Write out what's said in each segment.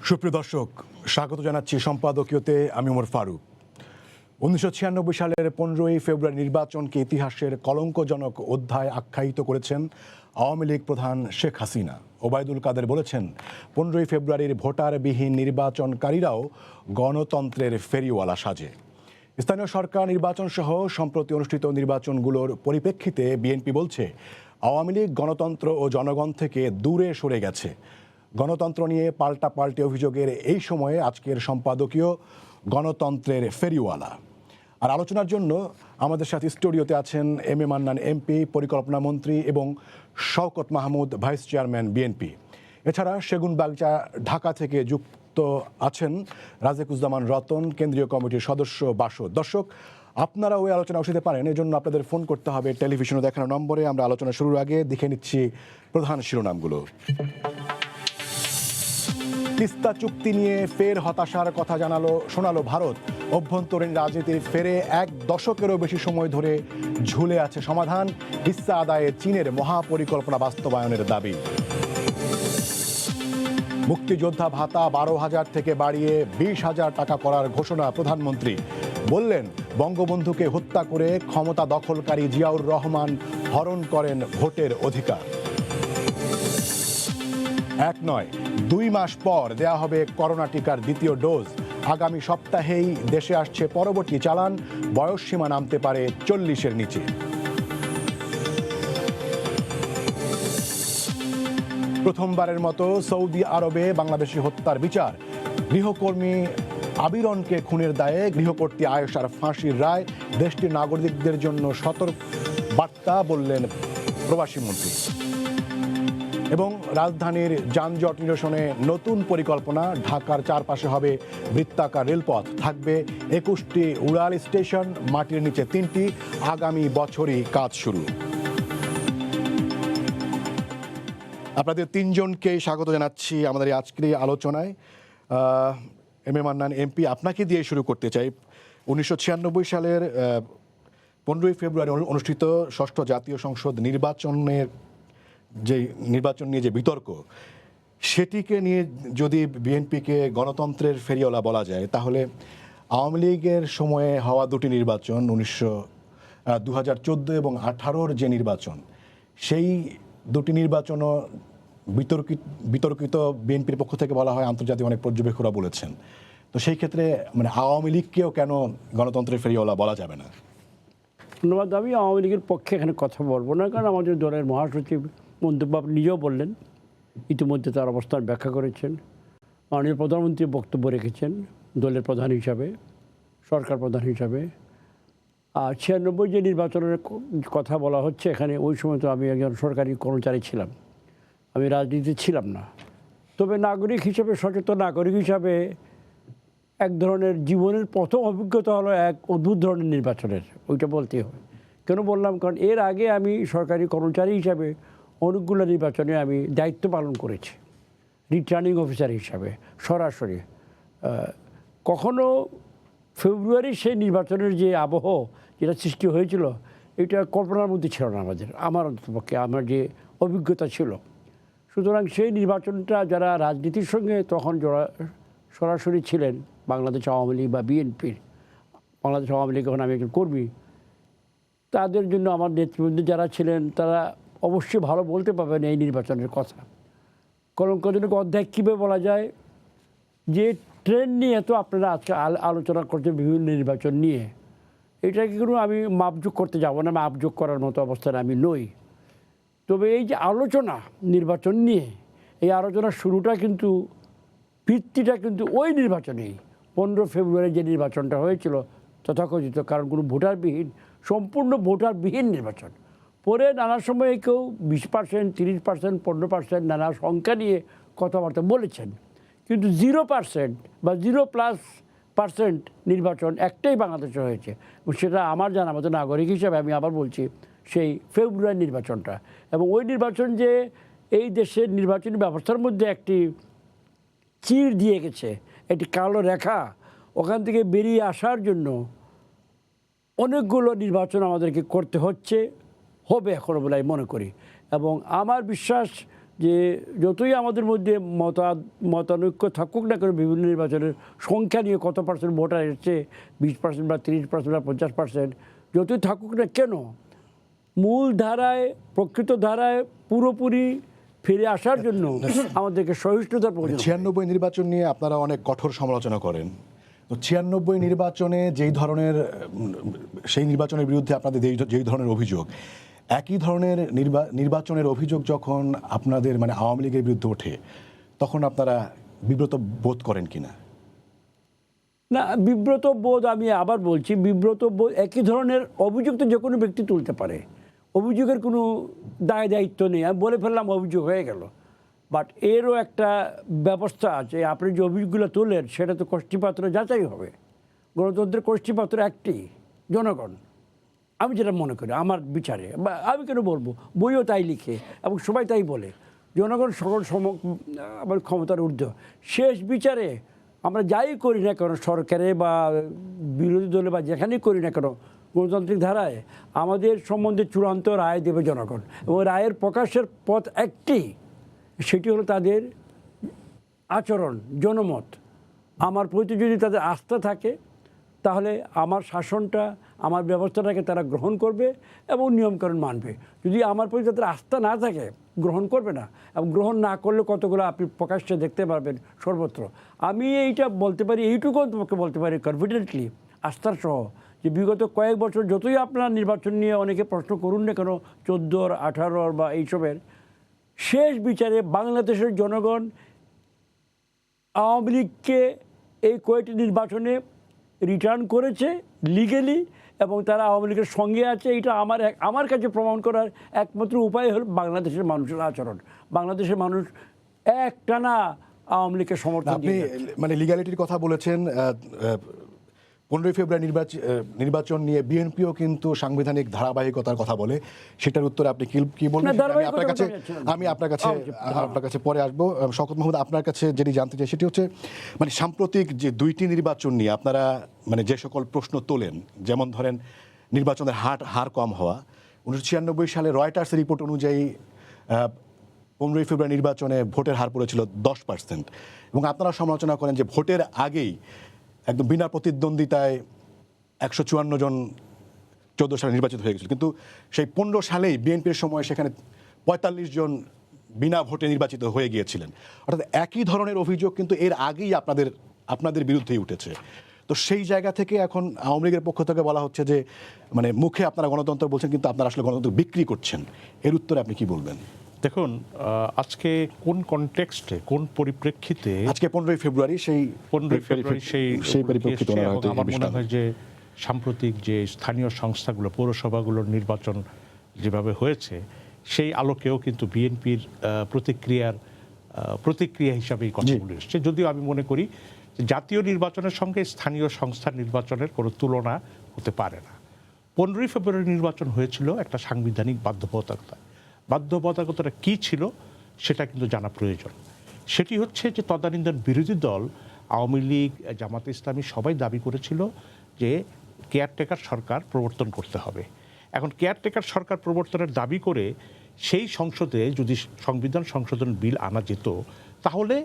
সুপ্রিয় দর্শক, স্বাগত জানাচ্ছি সম্পাদকীয়তে। আমি ওমর ফারুক। 1996 সালের 15ই ফেব্রুয়ারি নির্বাচনকে ইতিহাসের কলঙ্কজনক অধ্যায় আখ্যায়িত করেছেন আওয়ামী লীগ প্রধান শেখ হাসিনা। ওবায়দুল কাদের বলেছেন, 15ই ফেব্রুয়ারির ভোটারবিহীন নির্বাচনকারীরাও গণতন্ত্রের ফেরিওয়ালা সাজে। স্থানীয় সরকার নির্বাচন সহ সম্প্রতি অনুষ্ঠিত নির্বাচনগুলোর পরিপ্রেক্ষিতে বিএনপি বলছে, আওয়ামী লীগ গণতন্ত্র ও জনগণ থেকে দূরে সরে গেছে। গণতন্ত্র নিয়ে পাল্টাপাল্টি অভিযোগের এই সময়ে আজকের সম্পাদকীয় গণতন্ত্রের ফেরিওয়ালা। আর আলোচনার জন্য আমাদের সাথে স্টুডিওতে আছেন এম এ মান্নান এমপি, পরিকল্পনা মন্ত্রী, এবং Shawkat Mahmud, vice chairman BNP. এছাড়া সেগুনবাগিচা ঢাকা থেকে যুক্ত আছেন রাজেকুজ্জামান রতন, কেন্দ্রীয় কমিটির সদস্য বাসদ। দর্শক, আপনারা ওই আলোচনা বসাতে পারেন, এজন্য আপনাদের ফোন করতে হবে টেলিভিশনে দেখানো নম্বরে। আমরা আলোচনা শুরুর আগে দেখে নিচ্ছি প্রধান শিরোনামগুলো। তিস্তা চুক্তি নিয়ে ফের হতাশার কথা শোনালো ভারত। অভ্যন্তরীণ রাজনীতির ফেরে 1 দশকেরও বেশি সময় ধরে ঝুলে আছে সমাধান। হিস্সা আদায়ে চীনের মহাপরিকল্পনা বাস্তবায়নের দাবি। মুক্তিযোদ্ধা ভাতা 12,000 থেকে বাড়িয়ে 20,000 টাকা করার ঘোষণা প্রধানমন্ত্রী। বললেন, বঙ্গবন্ধুকে হত্যা করে ক্ষমতা দখলকারী জিয়াউর রহমান হরণ করেন ভোটের অধিকার। 1 নয়, 2 মাস পর দেয়া হবে করোনা টিকার দ্বিতীয় ডোজ। আগামী সপ্তাহেই দেশে আসছে পরবর্তী চালান। বয়সসীমা নামতে পারে 40-এর নিচে। প্রথমবারের মতো সৌদি আরবে বাংলাদেশি হত্যার বিচার। গৃহকর্মী আবিরনকে খুনের দায়ে গৃহকর্ত্রী আয়েশার ফাঁসির রায়। দেশটির নাগরিকদের জন্য সতর্ক বার্তা, বললেন প্রবাসী মন্ত্রী। এবং রাজধানীর যানজট নিরসনে নতুন পরিকল্পনা। ঢাকার চারপাশে হবে বৃত্তাকার রেলপথ, থাকবে 21টি উড়াল স্টেশন, মাটির নিচে 3টি। আগামী বছরই কাজ শুরু। আপনাদের 3জনকে স্বাগত জানাচ্ছি আমাদের আজকের আলোচনায়। এম এ মান্নান এমপি, আপনাকে দিয়ে শুরু করতে চাই। 1996 সালের 15ই ফেব্রুয়ারি অনুষ্ঠিত ষষ্ঠ জাতীয় সংসদ নির্বাচন নিয়ে যে বিতর্ক, সেটিকে নিয়ে যদি বিএনপিকে গণতন্ত্রের ফেরিওয়ালা বলা যায়, তাহলে আওয়ামী লীগের সময়ে হওয়া 2টি নির্বাচন, 2014 এবং 2018 যে নির্বাচন, সেই 2টি নির্বাচনও বিতর্কিত। বিএনপির পক্ষ থেকে বলা হয়, আন্তর্জাতিক অনেক পর্যবেক্ষকরা বলেছেন। তো সেই ক্ষেত্রে আওয়ামী লীগকেও কেন গণতন্ত্রের ফেরিওয়ালা বলা যাবে না? ধন্যবাদ। আমি আওয়ামী লীগের পক্ষে এখানে কথা বলবো না, কারণ আমাদের দলের মহাসচিব মন্তব্য নিজেও বললেন, ইতিমধ্যে তার অবস্থান ব্যাখ্যা করেছেন। মাননীয় প্রধানমন্ত্রী বক্তব্য রেখেছেন দলের প্রধান হিসাবে, সরকার প্রধান হিসাবে। আর 96 যে নির্বাচনের কথা বলা হচ্ছে এখানে, ওই সময় তো আমি একজন সরকারি কর্মচারী ছিলাম, আমি রাজনীতিতে ছিলাম না। তবে নাগরিক হিসাবে, সচেতন নাগরিক হিসাবে এক ধরনের জীবনের প্রথম অভিজ্ঞতা হলো এক অদ্ভুত ধরনের নির্বাচনের, ওইটা বলতেই হয়। কেন বললাম? কারণ এর আগে আমি সরকারি কর্মচারী হিসাবে অনেকগুলো নির্বাচনে আমি দায়িত্ব পালন করেছি, রিটার্নিং অফিসার হিসাবে সরাসরি। কখনো ফেব্রুয়ারি সেই নির্বাচনের যে আবহ যেটা সৃষ্টি হয়েছিল, এটা কল্পনার মধ্যে ছিল না আমার অন্ততপক্ষে, আমার যে অভিজ্ঞতা ছিল। সুতরাং সেই নির্বাচনটা যারা রাজনীতির সঙ্গে তখন সরাসরি ছিলেন, বাংলাদেশ আওয়ামী লীগ বা বিএনপির, বাংলাদেশ আওয়ামী লীগ এখন আমি একজন কর্মী, তাদের জন্য আমার নেতৃবৃন্দ যারা ছিলেন তারা অবশ্যই ভালো বলতে পারবেন এই নির্বাচনের কথা। কলঙ্কজনক অধ্যায় কীভাবে বলা যায়? যে ট্রেন্ড নিয়ে তো আপনারা আজকে আলোচনা করছেন বিভিন্ন নির্বাচন নিয়ে, এটাকে কোনো আমি মাপযোগ করতে যাব না, মাপযোগ করার মতো অবস্থায় আমি নই। তবে এই যে আলোচনা নির্বাচন নিয়ে, এই আলোচনার শুরুটা কিন্তু, ভিত্তিটা কিন্তু ওই নির্বাচনেই, 15 ফেব্রুয়ারি যে নির্বাচনটা হয়েছিল তথাকথিত, কারণ কোনো ভোটারবিহীন, সম্পূর্ণ ভোটারবিহীন নির্বাচন। পরে নানা সময়ে কেউ 20%, 30%, 15% নানা সংখ্যা নিয়ে কথাবার্তা বলেছেন, কিন্তু 0% বা 0+% নির্বাচন একটাই বাংলাদেশে হয়েছে। সেটা আমার জানা মতো নাগরিক হিসাবে আমি আবার বলছি, সেই ফেব্রুয়ারি নির্বাচনটা। এবং ওই নির্বাচন যে এই দেশের নির্বাচনী ব্যবস্থার মধ্যে একটি চির দিয়ে গেছে, একটি কালো রেখা, ওখান থেকে বেরিয়ে আসার জন্য অনেকগুলো নির্বাচন আমাদেরকে করতে হবে এখনও বলে আমি মনে করি। এবং আমার বিশ্বাস যে যতই আমাদের মধ্যে মতানৈক্য থাকুক না কেন বিভিন্ন নির্বাচনের সংখ্যা নিয়ে কত পার্সেন্ট ভোটার এসছে 20% বা 30% বা 50%, যতই থাকুক না কেন মূল ধারায় প্রকৃত ধারায় পুরোপুরি ফিরে আসার জন্য আমাদেরকে সহিষ্ণুতার প্রয়োজন। 96 নির্বাচন নিয়ে আপনারা অনেক কঠোর সমালোচনা করেন, তো 96 নির্বাচনে যেই ধরনের সেই নির্বাচনের বিরুদ্ধে আপনাদের যেই ধরনের অভিযোগ, একই ধরনের নির্বাচনের অভিযোগ যখন আপনাদের মানে আওয়ামী লীগের বিরুদ্ধে ওঠে, তখন আপনারা বিব্রত বোধ করেন কিনা? না, বিব্রত বোধ, আমি আবার বলছি, বিব্রত বোধ, একই ধরনের অভিযোগ তো যে কোনো ব্যক্তি তুলতে পারে, অভিযোগের কোনো দায় দায়িত্ব নেই। আমি বলে ফেললাম অভিযোগ হয়ে গেল, বাট এরও একটা ব্যবস্থা আছে। আপনি যে অভিযোগগুলো তোলেন সেটা তো কষ্টিপাত্র যাচাই হবে। গণতন্ত্রের কষ্টিপাত্র একটি, জনগণ। আমি যেটা মনে করি আমার বিচারে, বা আমি কেন বলবো, বইও তাই লিখে এবং সবাই তাই বলে, জনগণ সকল আমার ক্ষমতার ঊর্ধ্ব। শেষ বিচারে আমরা যাই করি না কেন, সরকারে বা বিরোধী দলে বা যেখানেই করি না কেন, গণতান্ত্রিক ধারায় আমাদের সম্বন্ধে চূড়ান্ত রায় দেবে জনগণ, এবং রায়ের প্রকাশের পথ একটি, সেটি হলো তাদের আচরণ, জনমত। আমার প্রতি যদি তাদের আস্থা থাকে তাহলে আমার শাসনটা, আমার ব্যবস্থাটাকে তারা গ্রহণ করবে এবং নিয়মকানুন মানবে। যদি আমার প্রতি তাদের আস্থা না থাকে, গ্রহণ করবে না, এবং গ্রহণ না করলে কতগুলো আপনি প্রকাশ্যে দেখতে পারবেন সর্বত্র। আমি এইটা বলতে পারি, এইটুকু তোমাকে বলতে পারি কনফিডেন্টলি, আস্থার সহ, যে বিগত কয়েক বছর যতই আপনার নির্বাচন নিয়ে অনেকে প্রশ্ন করুন না কেন, 14, 18 বা এইসবের, শেষ বিচারে বাংলাদেশের জনগণ আওয়ামী লীগকে এই কয়েকটি নির্বাচনে রিটার্ন করেছে লিগেলি, এবং তারা আওয়ামী লীগের সঙ্গে আছে। এটা আমার কাছে প্রমাণ করার একমাত্র উপায় হল বাংলাদেশের মানুষের আচরণ। বাংলাদেশের মানুষ একটানা আওয়ামী লীগকে সমর্থন আপনি মানে লিগ্যালিটির কথা বলেছেন। 15 ফেব্রুয়ারি নির্বাচন নিয়ে বিএনপিও কিন্তু সাংবিধানিক ধারাবাহিকতার কথা বলে, সেটার উত্তরে আপনি কি বলবেন? আমি আপনার কাছে পরে আসবো। শওকত মাহমুদ, আপনার কাছে যেটি জানতে চাই সেটি হচ্ছে, মানে সাম্প্রতিক যে 2টি নির্বাচন নিয়ে আপনারা মানে যে সকল প্রশ্ন তোলেন, যেমন ধরেন নির্বাচনের হার কম হওয়া। 1996 সালে রয়টার্সের রিপোর্ট অনুযায়ী 15 ফেব্রুয়ারি নির্বাচনে ভোটের হার পড়েছিল 10%, এবং আপনারা সমালোচনা করেন যে ভোটের আগেই একদম বিনা প্রতিদ্বন্দ্বিতায় 154 জন 14 সালে নির্বাচিত হয়ে গেছিল, কিন্তু সেই 15 সালেই বিএনপির সময় সেখানে 45 জন বিনা ভোটে নির্বাচিত হয়ে গিয়েছিলেন। অর্থাৎ একই ধরনের অভিযোগ কিন্তু এর আগেই আপনাদের বিরুদ্ধেই উঠেছে। তো সেই জায়গা থেকে এখন আওয়ামী লীগের পক্ষ থেকে বলা হচ্ছে যে মানে মুখে আপনারা গণতন্ত্র বলছেন, কিন্তু আপনারা আসলে গণতন্ত্র বিক্রি করছেন। এর উত্তরে আপনি কি বলবেন? দেখুন, আজকে কোন কনটেক্সটে, কোন পরিপ্রেক্ষিতে, আজকে 15 ফেব্রুয়ারি সেই পরিপ্রেক্ষিতে আমার মনে হয় যে সাম্প্রতিক যে স্থানীয় সংস্থাগুলো, পৌরসভাগুলোর নির্বাচন যেভাবে হয়েছে, সেই আলোকেও কিন্তু বিএনপির প্রতিক্রিয়া হিসাবে এই কথাগুলো এসছে। যদিও আমি মনে করি যে জাতীয় নির্বাচনের সঙ্গে স্থানীয় সংস্থার নির্বাচনের কোনো তুলনা হতে পারে না। 15 ফেব্রুয়ারি নির্বাচন হয়েছিল একটা সাংবিধানিক বাধ্যবাধকতাটা কী ছিল সেটা কিন্তু জানা প্রয়োজন। সেটি হচ্ছে যে তদানীন্তন বিরোধী দল আওয়ামী লীগ, জামাতে ইসলামী সবাই দাবি করেছিল যে কেয়ারটেকার সরকার প্রবর্তন করতে হবে। এখন কেয়ারটেকার সরকার প্রবর্তনের দাবি করে সেই সংসদে যদি সংবিধান সংশোধন বিল আনা যেত, তাহলে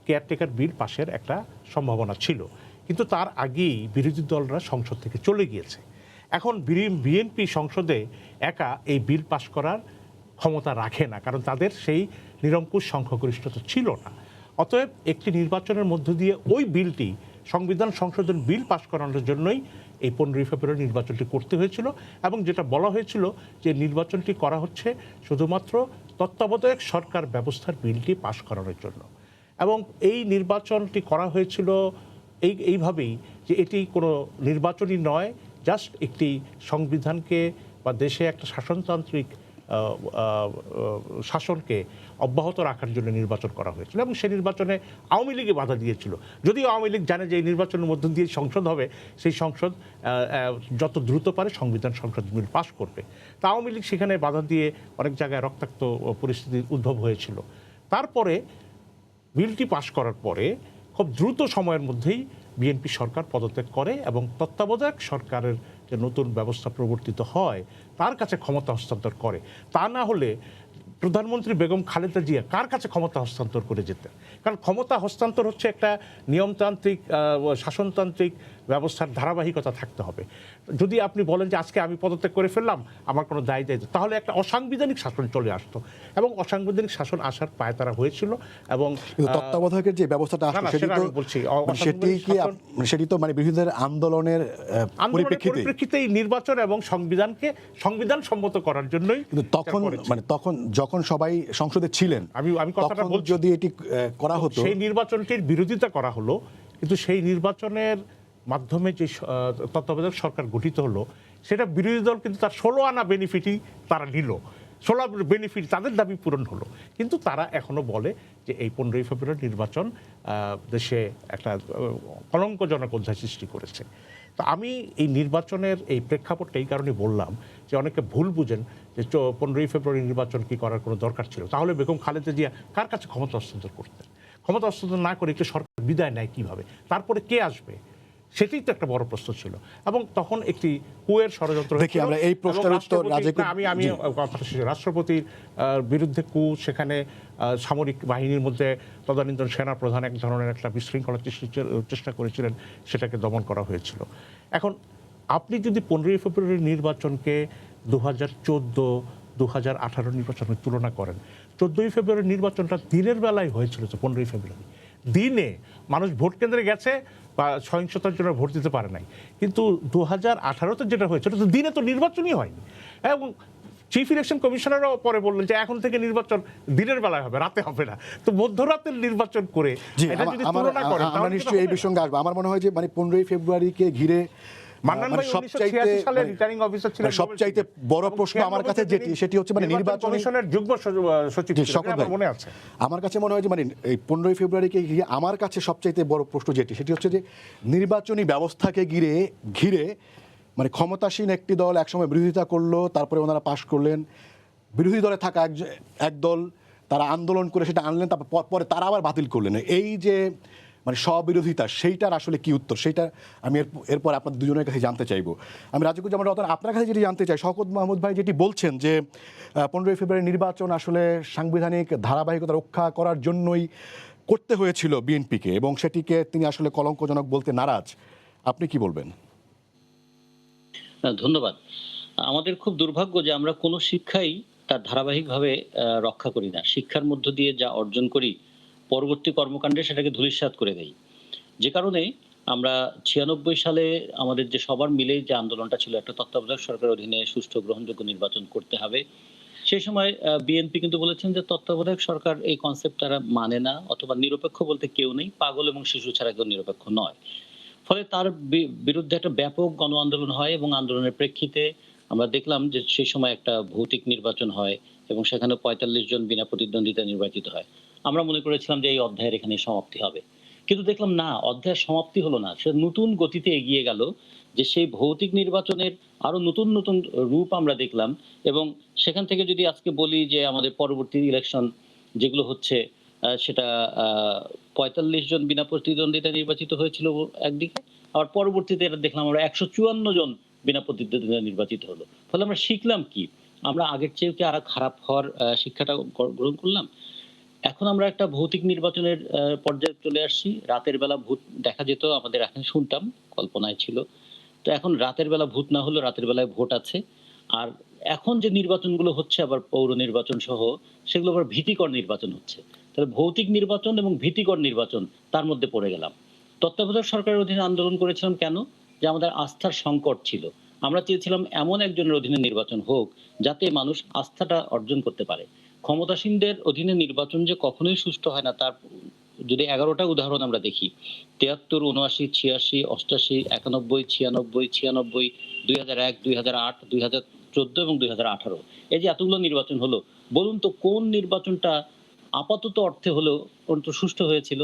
কেয়ারটেকার বিল পাশের একটা সম্ভাবনা ছিল। কিন্তু তার আগেই বিরোধী দলরা সংসদ থেকে চলে গিয়েছে। এখন বিএনপি সংসদে একা এই বিল পাশ করার ক্ষমতা রাখে না, কারণ তাদের সেই নিরঙ্কুশ সংখ্যাগরিষ্ঠতা ছিল না। অতএব একটি নির্বাচনের মধ্য দিয়ে ওই বিলটি, সংবিধান সংশোধন বিল পাশ করানোর জন্যই এই 15 ফেব্রুয়ারি নির্বাচনটি করতে হয়েছিল, এবং যেটা বলা হয়েছিল যে নির্বাচনটি করা হচ্ছে শুধুমাত্র তত্ত্বাবধায়ক সরকার ব্যবস্থার বিলটি পাশ করানোর জন্য। এবং এই নির্বাচনটি করা হয়েছিল এইভাবেই যে এটি কোনো নির্বাচনই নয়, জাস্ট একটি সংবিধানকে বা দেশে একটা শাসনতান্ত্রিক শাসনকে অব্যাহত রাখার জন্য নির্বাচন করা হয়েছিল। এবং সেই নির্বাচনে আওয়ামী লীগে বাধা দিয়েছিল, যদিও আওয়ামী লীগ জানে যে এই নির্বাচনের মধ্য দিয়ে সংসদ হবে, সেই সংসদ যত দ্রুত পারে সংবিধান সংশোধন বিল পাশ করবে। তা আওয়ামী লীগ সেখানে বাধা দিয়ে অনেক জায়গায় রক্তাক্ত পরিস্থিতির উদ্ভব হয়েছিল। তারপরে বিলটি পাশ করার পরে খুব দ্রুত সময়ের মধ্যেই বিএনপি সরকার পদত্যাগ করে এবং তত্ত্বাবধায়ক সরকারের যে নতুন ব্যবস্থা প্রবর্তিত হয় তার কাছে ক্ষমতা হস্তান্তর করে। তা না হলে প্রধানমন্ত্রী বেগম খালেদা জিয়া কার কাছে ক্ষমতা হস্তান্তর করে যেতেন? কারণ ক্ষমতা হস্তান্তর হচ্ছে একটা নিয়মতান্ত্রিক শাসনতান্ত্রিক ব্যবস্থার ধারাবাহিকতা থাকতে হবে। যদি আপনি বলেন যে আজকে আমি পদত্যাগ করে ফেললাম, আমার কোনো দায় দায়িত্ব, তাহলে একটা অসাংবিধানিক শাসন চলে আসতো, এবং অসাংবিধানিক শাসন আসার পায়তারা হয়েছিল। এবং তত্ত্বাবধায়কের যে ব্যবস্থাটা আসছে সেটি তো মানে বিরোধীদের আন্দোলনের পরিপ্রেক্ষিতেই নির্বাচন এবং সংবিধানকে সংবিধান সম্মত করার জন্যই। কিন্তু তখন যখন সবাই সংসদে ছিলেন, আমি কথাটা বলছি, যদি এটি করা হতো, সেই নির্বাচনটির বিরোধিতা করা হলো, কিন্তু সেই নির্বাচনের মাধ্যমে যে তত্ত্বাবধায়ক সরকার গঠিত হলো, সেটা বিরোধী দল কিন্তু তার 16 আনা বেনিফিটই তারা নিল, 16 বেনিফিট তাদের দাবি পূরণ হলো। কিন্তু তারা এখনো বলে যে এই 15ই ফেব্রুয়ারি নির্বাচন দেশে একটা কলঙ্কজনক অধ্যায় সৃষ্টি করেছে। তো আমি এই নির্বাচনের এই প্রেক্ষাপটটা এই কারণে বললাম যে অনেকে ভুল বুঝেন যে 15ই ফেব্রুয়ারি নির্বাচন কি করার কোনো দরকার ছিল। তাহলে বেগম খালেদা জিয়া কার কাছে ক্ষমতা হস্তান্তর করতেন? ক্ষমতা হস্তান্তর না করে একটি সরকার বিদায় নেয় কিভাবে? তারপরে কে আসবে? সেটাই তো একটা বড় প্রশ্ন ছিল। এবং তখন একটি কুয়ের ষড়যন্ত্র। দেখি আমরা এই প্রশ্নের উত্তর আমি কথা শেষ, রাষ্ট্রপতির বিরুদ্ধে কু, সেখানে সামরিক বাহিনীর মধ্যে তদানীন্তন সেনা প্রধান এক ধরনের একটা বিশৃঙ্খলার চেষ্টা করেছিলেন, সেটাকে দমন করা হয়েছিল। এখন আপনি যদি 15ই ফেব্রুয়ারি নির্বাচনকে 2014, 2018 নির্বাচনের তুলনা করেন, 14ই ফেব্রুয়ারি নির্বাচনটা দিনের বেলায় হয়েছিল। তো 15ই ফেব্রুয়ারি দিনে মানুষ ভোট কেন্দ্রে গেছে বা সহিংসতার জন্য ভোট দিতে পারে নাই। কিন্তু 2018-তে যেটা হয়েছিল, তো দিনে তো নির্বাচনই হয়নি। এবং চিফ ইলেকশন কমিশনারও পরে বললেন যে এখন থেকে নির্বাচন দিনের বেলায় হবে, রাতে হবে না। তো মধ্যরাতের নির্বাচন করে এটা যদি তুলনা করেন, আমরা নিশ্চয়ই এই বিষয়ে আসবো। আমার মনে হয় যে মানে 15ই ফেব্রুয়ারিকে ঘিরে সবচাইতে বড় প্রশ্ন আমার কাছে সেটি হচ্ছে মানে নির্বাচন কমিশনের যুগ্ম সচিব মনে আছে। আমার কাছে মনে হয় যে মানে এই 15ই ফেব্রুয়ারিকে ঘিরে আমার কাছে সবচাইতে বড় প্রশ্ন সেটি হচ্ছে যে নির্বাচনী ব্যবস্থাকে ঘিরে মানে ক্ষমতাসীন একটি দল একসময় বিরোধিতা করলো, তারপরে ওনারা পাশ করলেন। বিরোধী দলে থাকা এক দল তারা আন্দোলন করে সেটা আনলেন, তারপর পরে তারা আবার বাতিল করলেন। এই যে মানে স্ববিরোধিতা, সেইটার আসলে কি উত্তর, সেইটা আমি এরপর আপনাদের দুজনের কাছে জানতে চাইবো। আমি রাজিকুজ্জামান রতন, আপনার কাছে যেটি জানতে চাই, শওকত মাহমুদ ভাই যেটি বলছেন যে 15ই ফেব্রুয়ারি নির্বাচন আসলে সাংবিধানিক ধারাবাহিকতা রক্ষা করার জন্যই করতে হয়েছিল বিএনপিকে, এবং সেটিকে তিনি আসলে কলঙ্কজনক বলতে নারাজ। আপনি কি বলবেন? ধন্যবাদ। আমাদের খুব দুর্ভাগ্য যে আমরা কোনো শিক্ষাই তার ধারাবাহিকভাবে রক্ষা করি না। শিক্ষার মধ্য দিয়ে যা অর্জন করি, পরবর্তী কর্মকাণ্ডে সেটাকে ধূলিসাৎ করে দেই। যে কারণে আমরা 96 সালে আমাদের যে সবার মিলেই যে আন্দোলনটা ছিল, একটা তত্ত্বাবধায়ক সরকারের অধীনে সুষ্ঠু গ্রহণযোগ্য নির্বাচন করতে হবে। সেই সময় বিএনপি কিন্তু বলেছেন যে তত্ত্বাবধায়ক সরকার এই কনসেপ্ট তারা মানে না, অথবা নিরপেক্ষ বলতে কেউ নেই, পাগল এবং শিশু ছাড়া কেউ নিরপেক্ষ নয়। ফলে তার বিরুদ্ধে একটা ব্যাপক গণ আন্দোলন হয়, এবং আন্দোলনের প্রেক্ষিতে আমরা দেখলাম যে সেই সময় একটা ভৌতিক নির্বাচন হয়, এবং সেখানে 45 জন বিনা প্রতিদ্বন্দ্বিতা নির্বাচিত হয়। আমরা মনে করেছিলাম যে এই অধ্যায়ের এখানে সমাপ্তি হবে, কিন্তু দেখলাম না, অধ্যায়ের সমাপ্তি হলো না, সে নতুন গতিতে এগিয়ে গেল। যে সেই ভৌতিক নির্বাচনের আরো নতুন নতুন রূপ আমরা দেখলাম। এবং সেখান থেকে যদি আজকে বলি যে আমাদের পরবর্তী ইলেকশন যেগুলো হচ্ছে, সেটা 45 জন বিনা প্রতিদ্বন্দ্বিতা নির্বাচিত হয়েছিল একদিকে, আবার পরবর্তীতে এটা দেখলাম আমরা 154 জন বিনা প্রতিদ্বন্দ্বিতা নির্বাচিত হলো। ফলে আমরা শিখলাম কি, আমরা আগের চেয়ে কি আরো খারাপ হওয়ার শিক্ষাটা গ্রহণ করলাম। এখন আমরা একটা ভৌতিক নির্বাচনের পর্যায়ে চলে আসছি। রাতের বেলা ভূত দেখা যেত, আমাদের এখন শুনতাম, কল্পনায় ছিল। তো এখন রাতের বেলা ভূত না হলেও রাতের বেলায় ভোট আছে। আর এখন যে নির্বাচনগুলো হচ্ছে আবার পৌর নির্বাচন সহ, সেগুলো আবার ভীতিকর নির্বাচন হচ্ছে। তাহলে ভৌতিক নির্বাচন এবং ভীতিকর নির্বাচন, তার মধ্যে পড়ে গেলাম। তত্ত্বাবধায়ক সরকারের অধীনে আন্দোলন করেছিলাম কেন? যে আমাদের আস্থার সংকট ছিল। আমরা চেয়েছিলাম এমন একজনের অধীনে নির্বাচন হোক যাতে মানুষ আস্থাটা অর্জন করতে পারে। ক্ষমতাসীনদের অধীনে নির্বাচন যে কখনোই সুষ্ঠু হয় না, তার যদি 11টা উদাহরণ আমরা দেখি, 73, 79, 86, 88, 91, 96, 96, 2001, 2008, 2014 এবং 2018, এই যে এতগুলো নির্বাচন হলো, বলুন তো কোন নির্বাচনটা আপাতত অর্থে হলেও অন্তত সুষ্ঠু হয়েছিল?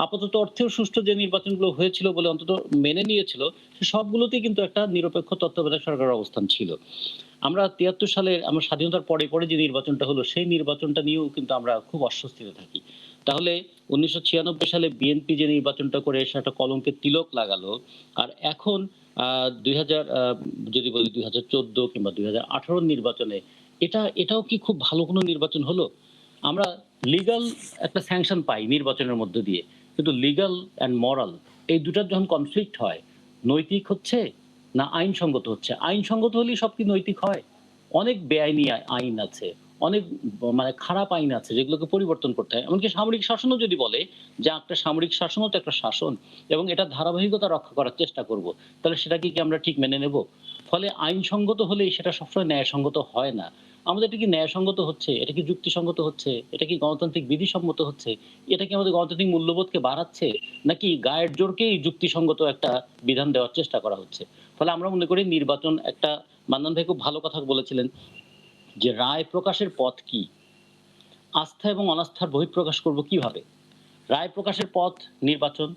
আপাতত অর্থেও সুষ্ঠু যে নির্বাচনগুলো হয়েছিল বলে অন্তত মেনে নিয়েছিল, সে সবগুলোতেই কিন্তু একটা নিরপেক্ষ তত্ত্বাবধায়ক সরকারের অবস্থান ছিল। আমরা 73 সালে আমরা স্বাধীনতার পরে পরে যে নির্বাচনটা হলো, সেই নির্বাচনটা নিয়েও কিন্তু আমরা খুব অস্বস্তিতে থাকি। তাহলে 1996 সালে বিএনপি যে নির্বাচনটা করে সেটা কলঙ্কের তিলক লাগালো, আর এখন 2000 যদি বলি 2014 কিংবা 2018 নির্বাচনে এটাও কি খুব ভালো কোনো নির্বাচন হলো? আমরা লিগ্যাল একটা স্যাংশন পাই নির্বাচনের মধ্য দিয়ে, কিন্তু লিগ্যাল অ্যান্ড মরাল এই দুটার যখন কনফ্লিক্ট হয়, নৈতিক হচ্ছে না আইনসঙ্গত হচ্ছে? আইনসঙ্গত হলেই সব কি নৈতিক হয়? অনেক বেআইনি আইন আছে, অনেক মানে খারাপ আইন আছে যেগুলোকে পরিবর্তন করতে হয়। এমনকি সামরিক শাসনও যদি বলে যে একটা সামরিক শাসনও তো একটা শাসন এবং এটা ধারাবাহিকতা রক্ষা করার চেষ্টা করব, তাহলে সেটাকে কি আমরা ঠিক মেনে নেব? ফলে আইনসঙ্গত হলেই সেটা সবসময় ন্যায়সঙ্গত হয় না। আমাদের এটা কি ন্যায়সঙ্গত হচ্ছে? এটা কি যুক্তিসঙ্গত হচ্ছে? এটা কি গণতান্ত্রিক বিধিসম্মত হচ্ছে? এটা কি আমাদের গণতান্ত্রিক মূল্যবোধকে বাড়াচ্ছে? নাকি গায়ের জোরকেই যুক্তিসঙ্গত একটা বিধান দেওয়ার চেষ্টা করা হচ্ছে? ফলে আমরা মনে করি নির্বাচন একটা, মান্নান ভাই খুব ভালো কথা বলেছিলেন যে রায় প্রকাশের পথ কি? আস্থা এবং অনাস্থার বহিঃপ্রকাশ করব কিভাবে? রায় প্রকাশের পথ নির্বাচন,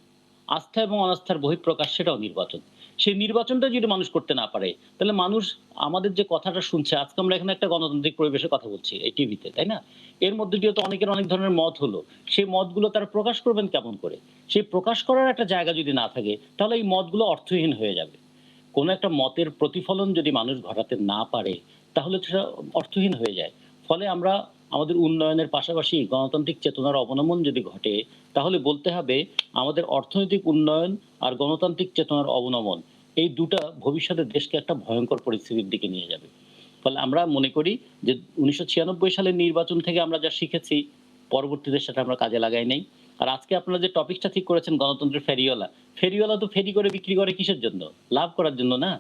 আস্থা এবং অনাস্থার বহিঃপ্রকাশ সেটাও নির্বাচন। সেই নির্বাচনটা যদি মানুষ করতে না পারে, তাহলে মানুষ আমাদের যে কথাটা শুনছে, আজকে আমরা এখানে একটা গণতান্ত্রিক পরিবেশে কথা বলছি এই টিভিতে, তাই না? এর মধ্যে দিয়ে তো অনেকের অনেক ধরনের মত হলো। সেই মতগুলো তারা প্রকাশ করবেন কেমন করে? সেই প্রকাশ করার একটা জায়গা যদি না থাকে, তাহলে এই মতগুলো অর্থহীন হয়ে যাবে। কোনো একটা মতের প্রতিফলন যদি মানুষ ঘটাতে না পারে, তাহলে সেটা অর্থহীন হয়ে যায়। ফলে আমরা আমাদের উন্নয়নের পাশাপাশি গণতান্ত্রিক চেতনার অবনমন যদি ঘটে, তাহলে বলতে হবে আমাদের অর্থনৈতিক উন্নয়ন আর গণতান্ত্রিক চেতনার অবনমন এই দুটা ভবিষ্যতে দেশকে একটা ভয়ঙ্কর পরিস্থিতির দিকে নিয়ে যাবে। ফলে আমরা মনে করি যে ১৯৯৬ সালের নির্বাচন থেকে আমরা যা শিখেছি, পরবর্তীতে সেটা আমরা কাজে লাগাই নাই। আর আজকে আপনারা যে টপিকটা ঠিক করেছেন গণতন্ত্রের ফেরিওয়ালা, ফেরিওয়ালা তো ফেরি করে বিক্রি করে কিসের জন্য? লাভ করার জন্য না,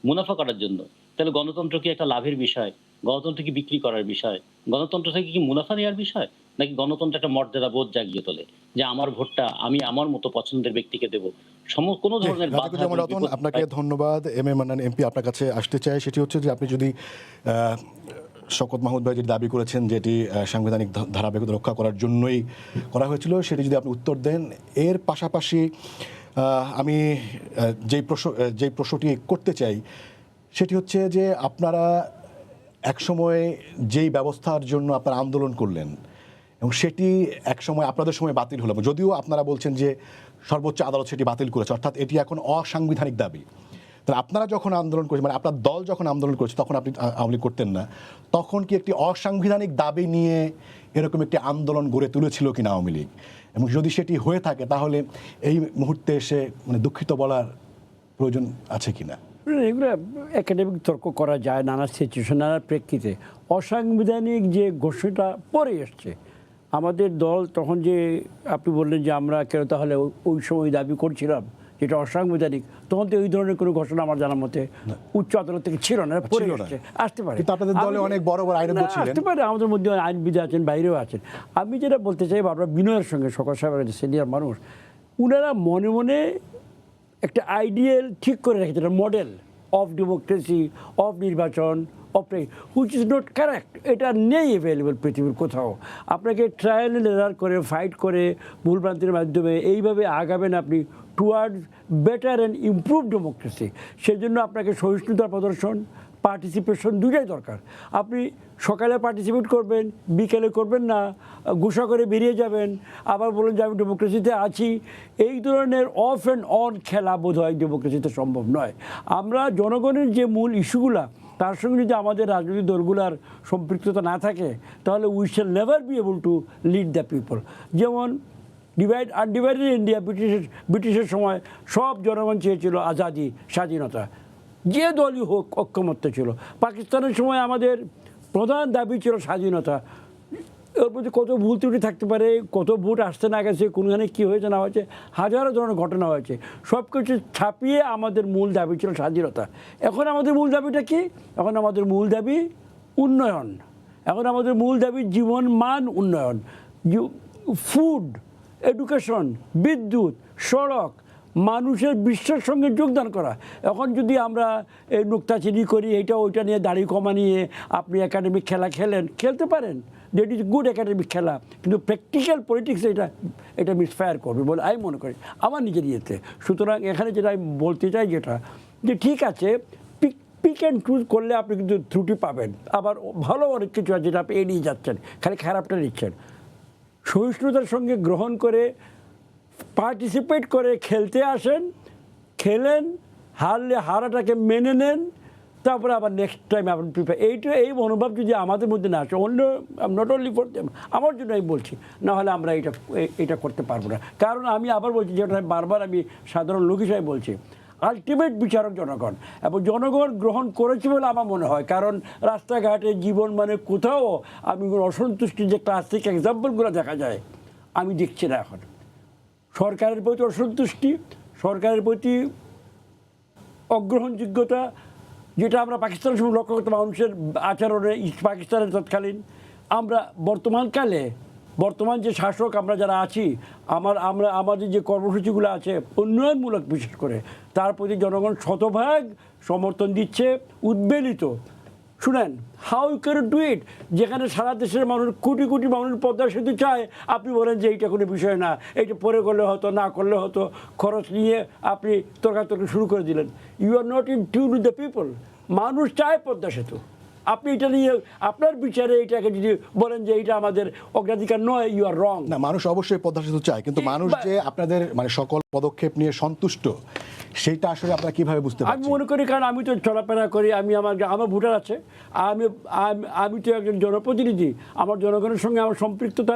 মুনাফা করার জন্য। তাহলে গণতন্ত্র কি একটা লাভের বিষয়? গণতন্ত্র কি বিক্রি করার বিষয়? গণতন্ত্র থেকে কি মুনাফা নেওয়ার বিষয়? নাকি গণতন্ত্র একটা মর্যাদা বোধ জাগিয়ে তোলে যে আমার ভোটটা আমি আমার মতো পছন্দের ব্যক্তিকে দেব? কোনো ধরনের বাধা রাজিকুজ্জামান এবং রতন, বিপত্তি আপনাকে ধন্যবাদ। এম এ মান্নান এমপি আপনার কাছে আসতে চাই, সেটি হচ্ছে যে আপনি যদি শওকত মাহমুদ ভাই যেটি দাবি করেছেন যেটি সাংবিধানিক ধারাবাহিকতা রক্ষা করার জন্যই করা হয়েছিল, সেটি যদি আপনি উত্তর দেন। এর পাশাপাশি আমি যেই প্রশ্নটি করতে চাই সেটি হচ্ছে যে আপনারা একসময় যেই ব্যবস্থার জন্য আপনারা আন্দোলন করলেন এবং সেটি একসময় আপনাদের সময় বাতিল হলো, যদিও আপনারা বলছেন যে সর্বোচ্চ আদালত সেটি বাতিল করেছে, অর্থাৎ এটি এখন অসাংবিধানিক দাবি। তাহলে আপনারা যখন আন্দোলন করেছেন, মানে আপনার দল যখন আন্দোলন করেছে, তখন আপনি আওয়ামী লীগ করতেন না, তখন কি একটি অসাংবিধানিক দাবি নিয়ে এরকম একটি আন্দোলন গড়ে তুলেছিল কিনা আওয়ামী লীগ? এবং যদি সেটি হয়ে থাকে তাহলে এই মুহূর্তে এসে মানে দুঃখিত বলার প্রয়োজন আছে কিনা? এগুলো একাডেমিক তর্ক করা যায় নানা সিচুয়েশন, নানা প্রেক্ষিতে। অসাংবিধানিক যে ঘোষণাটা পরে এসছে, আমাদের দল তখন যে আপনি বললেন যে আমরা কেন তাহলে ওই সময় দাবি করছিলাম যেটা অসাংবিধানিক, তখন তো ওই ধরনের কোনো ঘোষণা আমার জানার মতে উচ্চ আদালত থেকে ছিল না, পরে এসছে। আসতে পারে, কিন্তু আপনাদের দলে অনেক বড় বড় আইনজীবী ছিলেন। আসতে পারে, আমাদের মধ্যে আইনবিদ আছেন, বাইরেও আছেন। আমি যেটা বলতে চাই, আমরা বিনয়ের সঙ্গে শওকত সাহেবের সিনিয়র মানুষ, উনারা মনে মনে একটা আইডিয়াল ঠিক করে রেখেছে, মডেল অফ ডেমোক্রেসি, অফ নির্বাচন, of which is not correct. এটা নেই অ্যাভেলেবল পৃথিবীর কোথাও। আপনাকে ট্রায়াল এন্ড এরার করে, ফাইট করে, ভুলভ্রান্তির মাধ্যমে এইভাবে আগাবেন আপনি towards better and improve democracy. সেজন্য আপনাকে সহিষ্ণুতার প্রদর্শন, পার্টিসিপেশন দুটাই দরকার। আপনি সকালে পার্টিসিপেট করবেন, বিকেলে করবেন না, গুসা করে বেরিয়ে যাবেন, আবার বলেন যে আমি ডেমোক্রেসিতে আছি। এই ধরনের অফ অ্যান্ড অন খেলা বোধ হয় ডেমোক্রেসিতে সম্ভব নয়। আমরা জনগণের যে মূল ইস্যুগুলা, তার সঙ্গে যদি আমাদের রাজনৈতিক দলগুলার সম্পৃক্ততা না থাকে, তাহলে we shall never be able to lead the people. যেমন আনডিভাইডেড ইন্ডিয়া, ব্রিটিশের সময় সব জনগণ চেয়েছিল আজাদি, স্বাধীনতা, যে দলই হোক অক্ষমত্ব ছিল। পাকিস্তানের সময় আমাদের প্রধান দাবি ছিল স্বাধীনতা। এর মধ্যে কত ভুল ত্রুটি থাকতে পারে, কত ভোট আসতে না গেছে, কোনখানে কী হয়েছে না হয়েছে, হাজারো ধরনের ঘটনা হয়েছে। সব কিছু ছাপিয়ে আমাদের মূল দাবি ছিল স্বাধীনতা। এখন আমাদের মূল দাবিটা কি? এখন আমাদের মূল দাবি উন্নয়ন। এখন আমাদের মূল দাবি জীবন মান উন্নয়ন, ফুড, এডুকেশন, বিদ্যুৎ, সড়ক, মানুষের বিশ্বের সঙ্গে যোগদান করা। এখন যদি আমরা এই নুক্তাচিনি করি, এইটা ওইটা নিয়ে দাড়ি কমা নিয়ে আপনি একাডেমিক খেলা খেলতে পারেন, দ্যাট ইজ গুড একাডেমিক খেলা, কিন্তু প্র্যাকটিক্যাল পলিটিক্স এটা মিসফায়ার করবে বলে আমি মনে করি আমার নিজের ইয়েতে। সুতরাং এখানে যেটা আমি বলতে চাই যেটা, যে ঠিক আছে পিক অ্যান্ড চুজ করলে আপনি কিন্তু ত্রুটি পাবেন, আবার ভালো অনেক কিছু আছে যেটা আপনি এড়িয়ে যাচ্ছেন, খালি খারাপটা নিচ্ছেন। সহিষ্ণুতার সঙ্গে গ্রহণ করে, পার্টিসিপেট করে খেলতে আসেন, খেলেন, হারলে হারাটাকে মেনে নেন, তারপরে আবার নেক্সট টাইম আবার প্রিপেয়ার। এই মনোভাব যদি আমাদের মধ্যে না আসে, অন্য নট অনলি ফর দেম, আমার জন্য আমি বলছি, না হলে আমরা এটা করতে পারবো না। কারণ আমি আবার বলছি, যেটা বারবার আমি সাধারণ লোক হিসাবে বলছি, আলটিমেট বিচারক জনগণ, এবং জনগণ গ্রহণ করেছে বলে আমার মনে হয়। কারণ রাস্তাঘাটে জীবন মানে কোথাও আমি অসন্তুষ্টি যে ক্লাসিক এক্সাম্পলগুলো দেখা যায় আমি দেখছি না এখন। সরকারের প্রতি অসন্তুষ্টি, সরকারের প্রতি অগ্রহণযোগ্যতা, যেটা আমরা পাকিস্তানের সময় লক্ষ্য করতাম মানুষের আচরণে, পাকিস্তানের তৎকালীন। আমরা বর্তমান যে শাসক আমরা যারা আছি, আমাদের যে কর্মসূচিগুলো আছে উন্নয়নমূলক বিশেষ করে, তার প্রতি জনগণ শতভাগ সমর্থন দিচ্ছে, উদ্বেলিত। শুনেন, how you can do it, যেখানে সারা দেশের মানুষ, কোটি কোটি মানুষ পদ্মা সেতু চায়, আপনি বলেন যে এইটা কোনো বিষয় না, এইটা পরে করলে হতো, না করলে হতো, খরচ নিয়ে আপনি তর্কাতর্কি শুরু করে দিলেন। You are not in tune with the people. মানুষ চায় পদ্মা সেতু, আপনি এটা নিয়ে আপনার বিচারে এটাকে যদি বলেন যে এটা আমাদের অগ্রাধিকার নয়, ইউ আর রং। না, মানুষ অবশ্যই পদ্মা সেতু চায়, কিন্তু মানুষ যে আপনাদের মানে সকল পদক্ষেপ নিয়ে সন্তুষ্ট, সেইটা আসলে আপনারা কিভাবে বুঝতে আমি পারছেন? মনে করি, কারণ আমি তো চলাফেরা করি, আমার ভোটার আছে, আমি তো একজন জনপ্রতিনিধি, আমার জনগণের সঙ্গে আমার সম্পৃক্ততা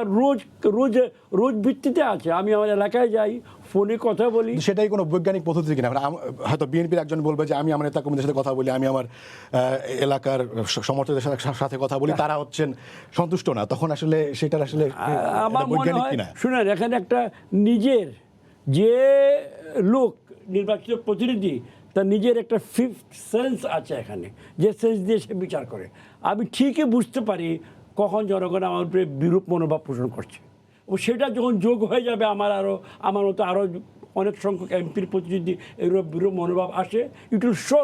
রোজ ভিত্তিতে আছে। আমি আমার এলাকায় যাই, ফোনে কথা বলি। সেটাই কোনো বৈজ্ঞানিক পদ্ধতি কিনা? মানে হয়তো বিএনপির একজন বলবে যে আমি আমার নেতা কর্মীদের সাথে কথা বলি, আমি আমার এলাকার সমর্থকদের সাথে কথা বলি, তারা হচ্ছেন সন্তুষ্ট না, তখন আসলে সেটার আসলে আমার মনে বৈজ্ঞানিক হয়, কিনা? শুনেন, এখানে একটা নিজের যে লোক নির্বাচিত প্রতিনিধি, তার নিজের একটা ফিফথ সেন্স আছে এখানে, যে সেন্স দিয়ে সে বিচার করে। আমি ঠিকই বুঝতে পারি কখন জনগণ আমার উপরে বিরূপ মনোভাব পোষণ করছে, ও সেটা যখন যোগ হয়ে যাবে, আমার মতো আরও অনেক সংখ্যক এমপির প্রতিনিধি এরূপ বিরূপ মনোভাব আসে, it will show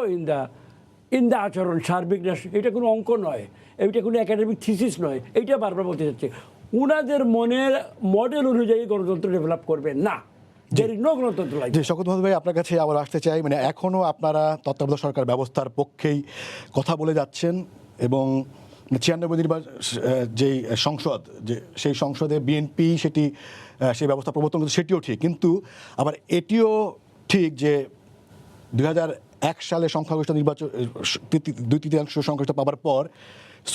in the আচরণ সার্বিক। এটা কোনো অঙ্ক নয়, এটা কোনো একাডেমিক থিসিস নয়, এইটা বারবার বলতে যাচ্ছে। ওনাদের মনের মডেল অনুযায়ী গণতন্ত্র ডেভেলপ করবে না, গণতন্ত্র লাগে। জি, শওকত মাহমুদ ভাই, আপনার কাছে আবার আসতে চাই। মানে এখনও আপনারা তত্ত্বাবধায়ক সরকার ব্যবস্থার পক্ষেই কথা বলে যাচ্ছেন, এবং 96 নির্বাচন যেই সংসদ, যে সেই সংসদে বিএনপি সেই ব্যবস্থা প্রবর্তন করছে, সেটিও ঠিক, কিন্তু আবার এটিও ঠিক যে 2001 সালে সংখ্যাগরিষ্ঠ নির্বাচন 2/3 সংখ্যাগরিষ্ঠ পাওয়ার পর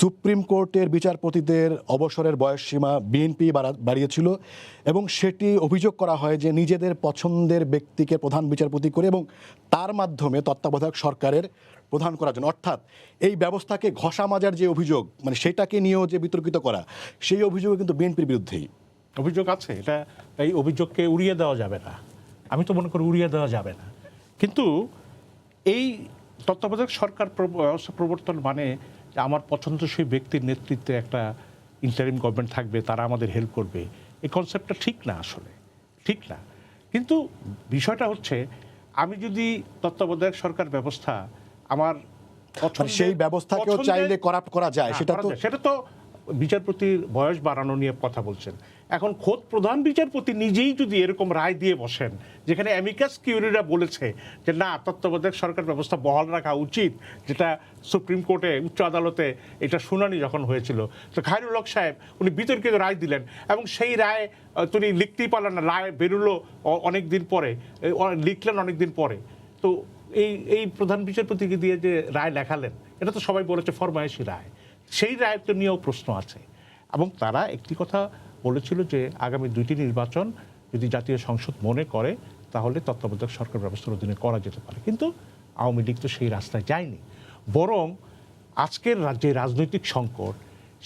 সুপ্রিম কোর্টের বিচারপতিদের অবসরের বয়সসীমা বিএনপি বাড়িয়েছিল, এবং সেটি অভিযোগ করা হয় যে নিজেদের পছন্দের ব্যক্তিকে প্রধান বিচারপতি করে এবং তার মাধ্যমে তত্ত্বাবধায়ক সরকারের প্রধান করার জন্য। অর্থাৎ এই ব্যবস্থাকে ঘষা মাজার যে অভিযোগ, মানে সেটাকে নিয়েও যে বিতর্কিত করা, সেই অভিযোগ কিন্তু বিএনপির বিরুদ্ধেই অভিযোগ আছে। এটা এই অভিযোগকে উড়িয়ে দেওয়া যাবে না, আমি তো মনে করি উড়িয়ে দেওয়া যাবে না। কিন্তু এই তত্ত্বাবধায়ক সরকার ব্যবস্থা প্রবর্তন মানে যে আমার পছন্দসই ব্যক্তির নেতৃত্বে একটা ইন্টারিম গভর্নমেন্ট থাকবে, তারা আমাদের হেল্প করবে, এই কনসেপ্টটা ঠিক না, আসলে ঠিক না। কিন্তু বিষয়টা হচ্ছে, আমি যদি তত্ত্বাবধায়ক সরকার ব্যবস্থা আমার সেই ব্যবস্থাকেও চাইলে করাপ্ট করা যায়, সেটা তো বিচারপতির বয়স বাড়ানো নিয়ে কথা বলছেন। এখন খোদ প্রধান বিচারপতি নিজেই যদি এরকম রায় দিয়ে বসেন, যেখানে অ্যামিকাস কিউরিরা বলেছে যে না, তত্ত্বাবধায়ক সরকার ব্যবস্থা বহাল রাখা উচিত, যেটা সুপ্রিম কোর্টে, উচ্চ আদালতে এটা শুনানি যখন হয়েছিল, তো খায়রুল হক সাহেব উনি বিতর্কিত রায় দিলেন, এবং সেই রায় তিনি লিখতেই পারলেন না, রায় বেরোলো অনেক দিন পরে, লিখলেন অনেক দিন পরে। তো এই প্রধান বিচারপতিকে দিয়ে যে রায় লেখালেন, এটা তো সবাই বলেছে ফরমায়েশি রায়, সেই রায় তো নিয়েও প্রশ্ন আছে। এবং তারা একটি কথা বলেছিল যে আগামী 2টি নির্বাচন যদি জাতীয় সংসদ মনে করে, তাহলে তত্ত্বাবধায়ক সরকার ব্যবস্থার অধীনে করা যেতে পারে। কিন্তু আওয়ামী লীগ তো সেই রাস্তায় যায়নি, বরং আজকের যে রাজনৈতিক সংকট,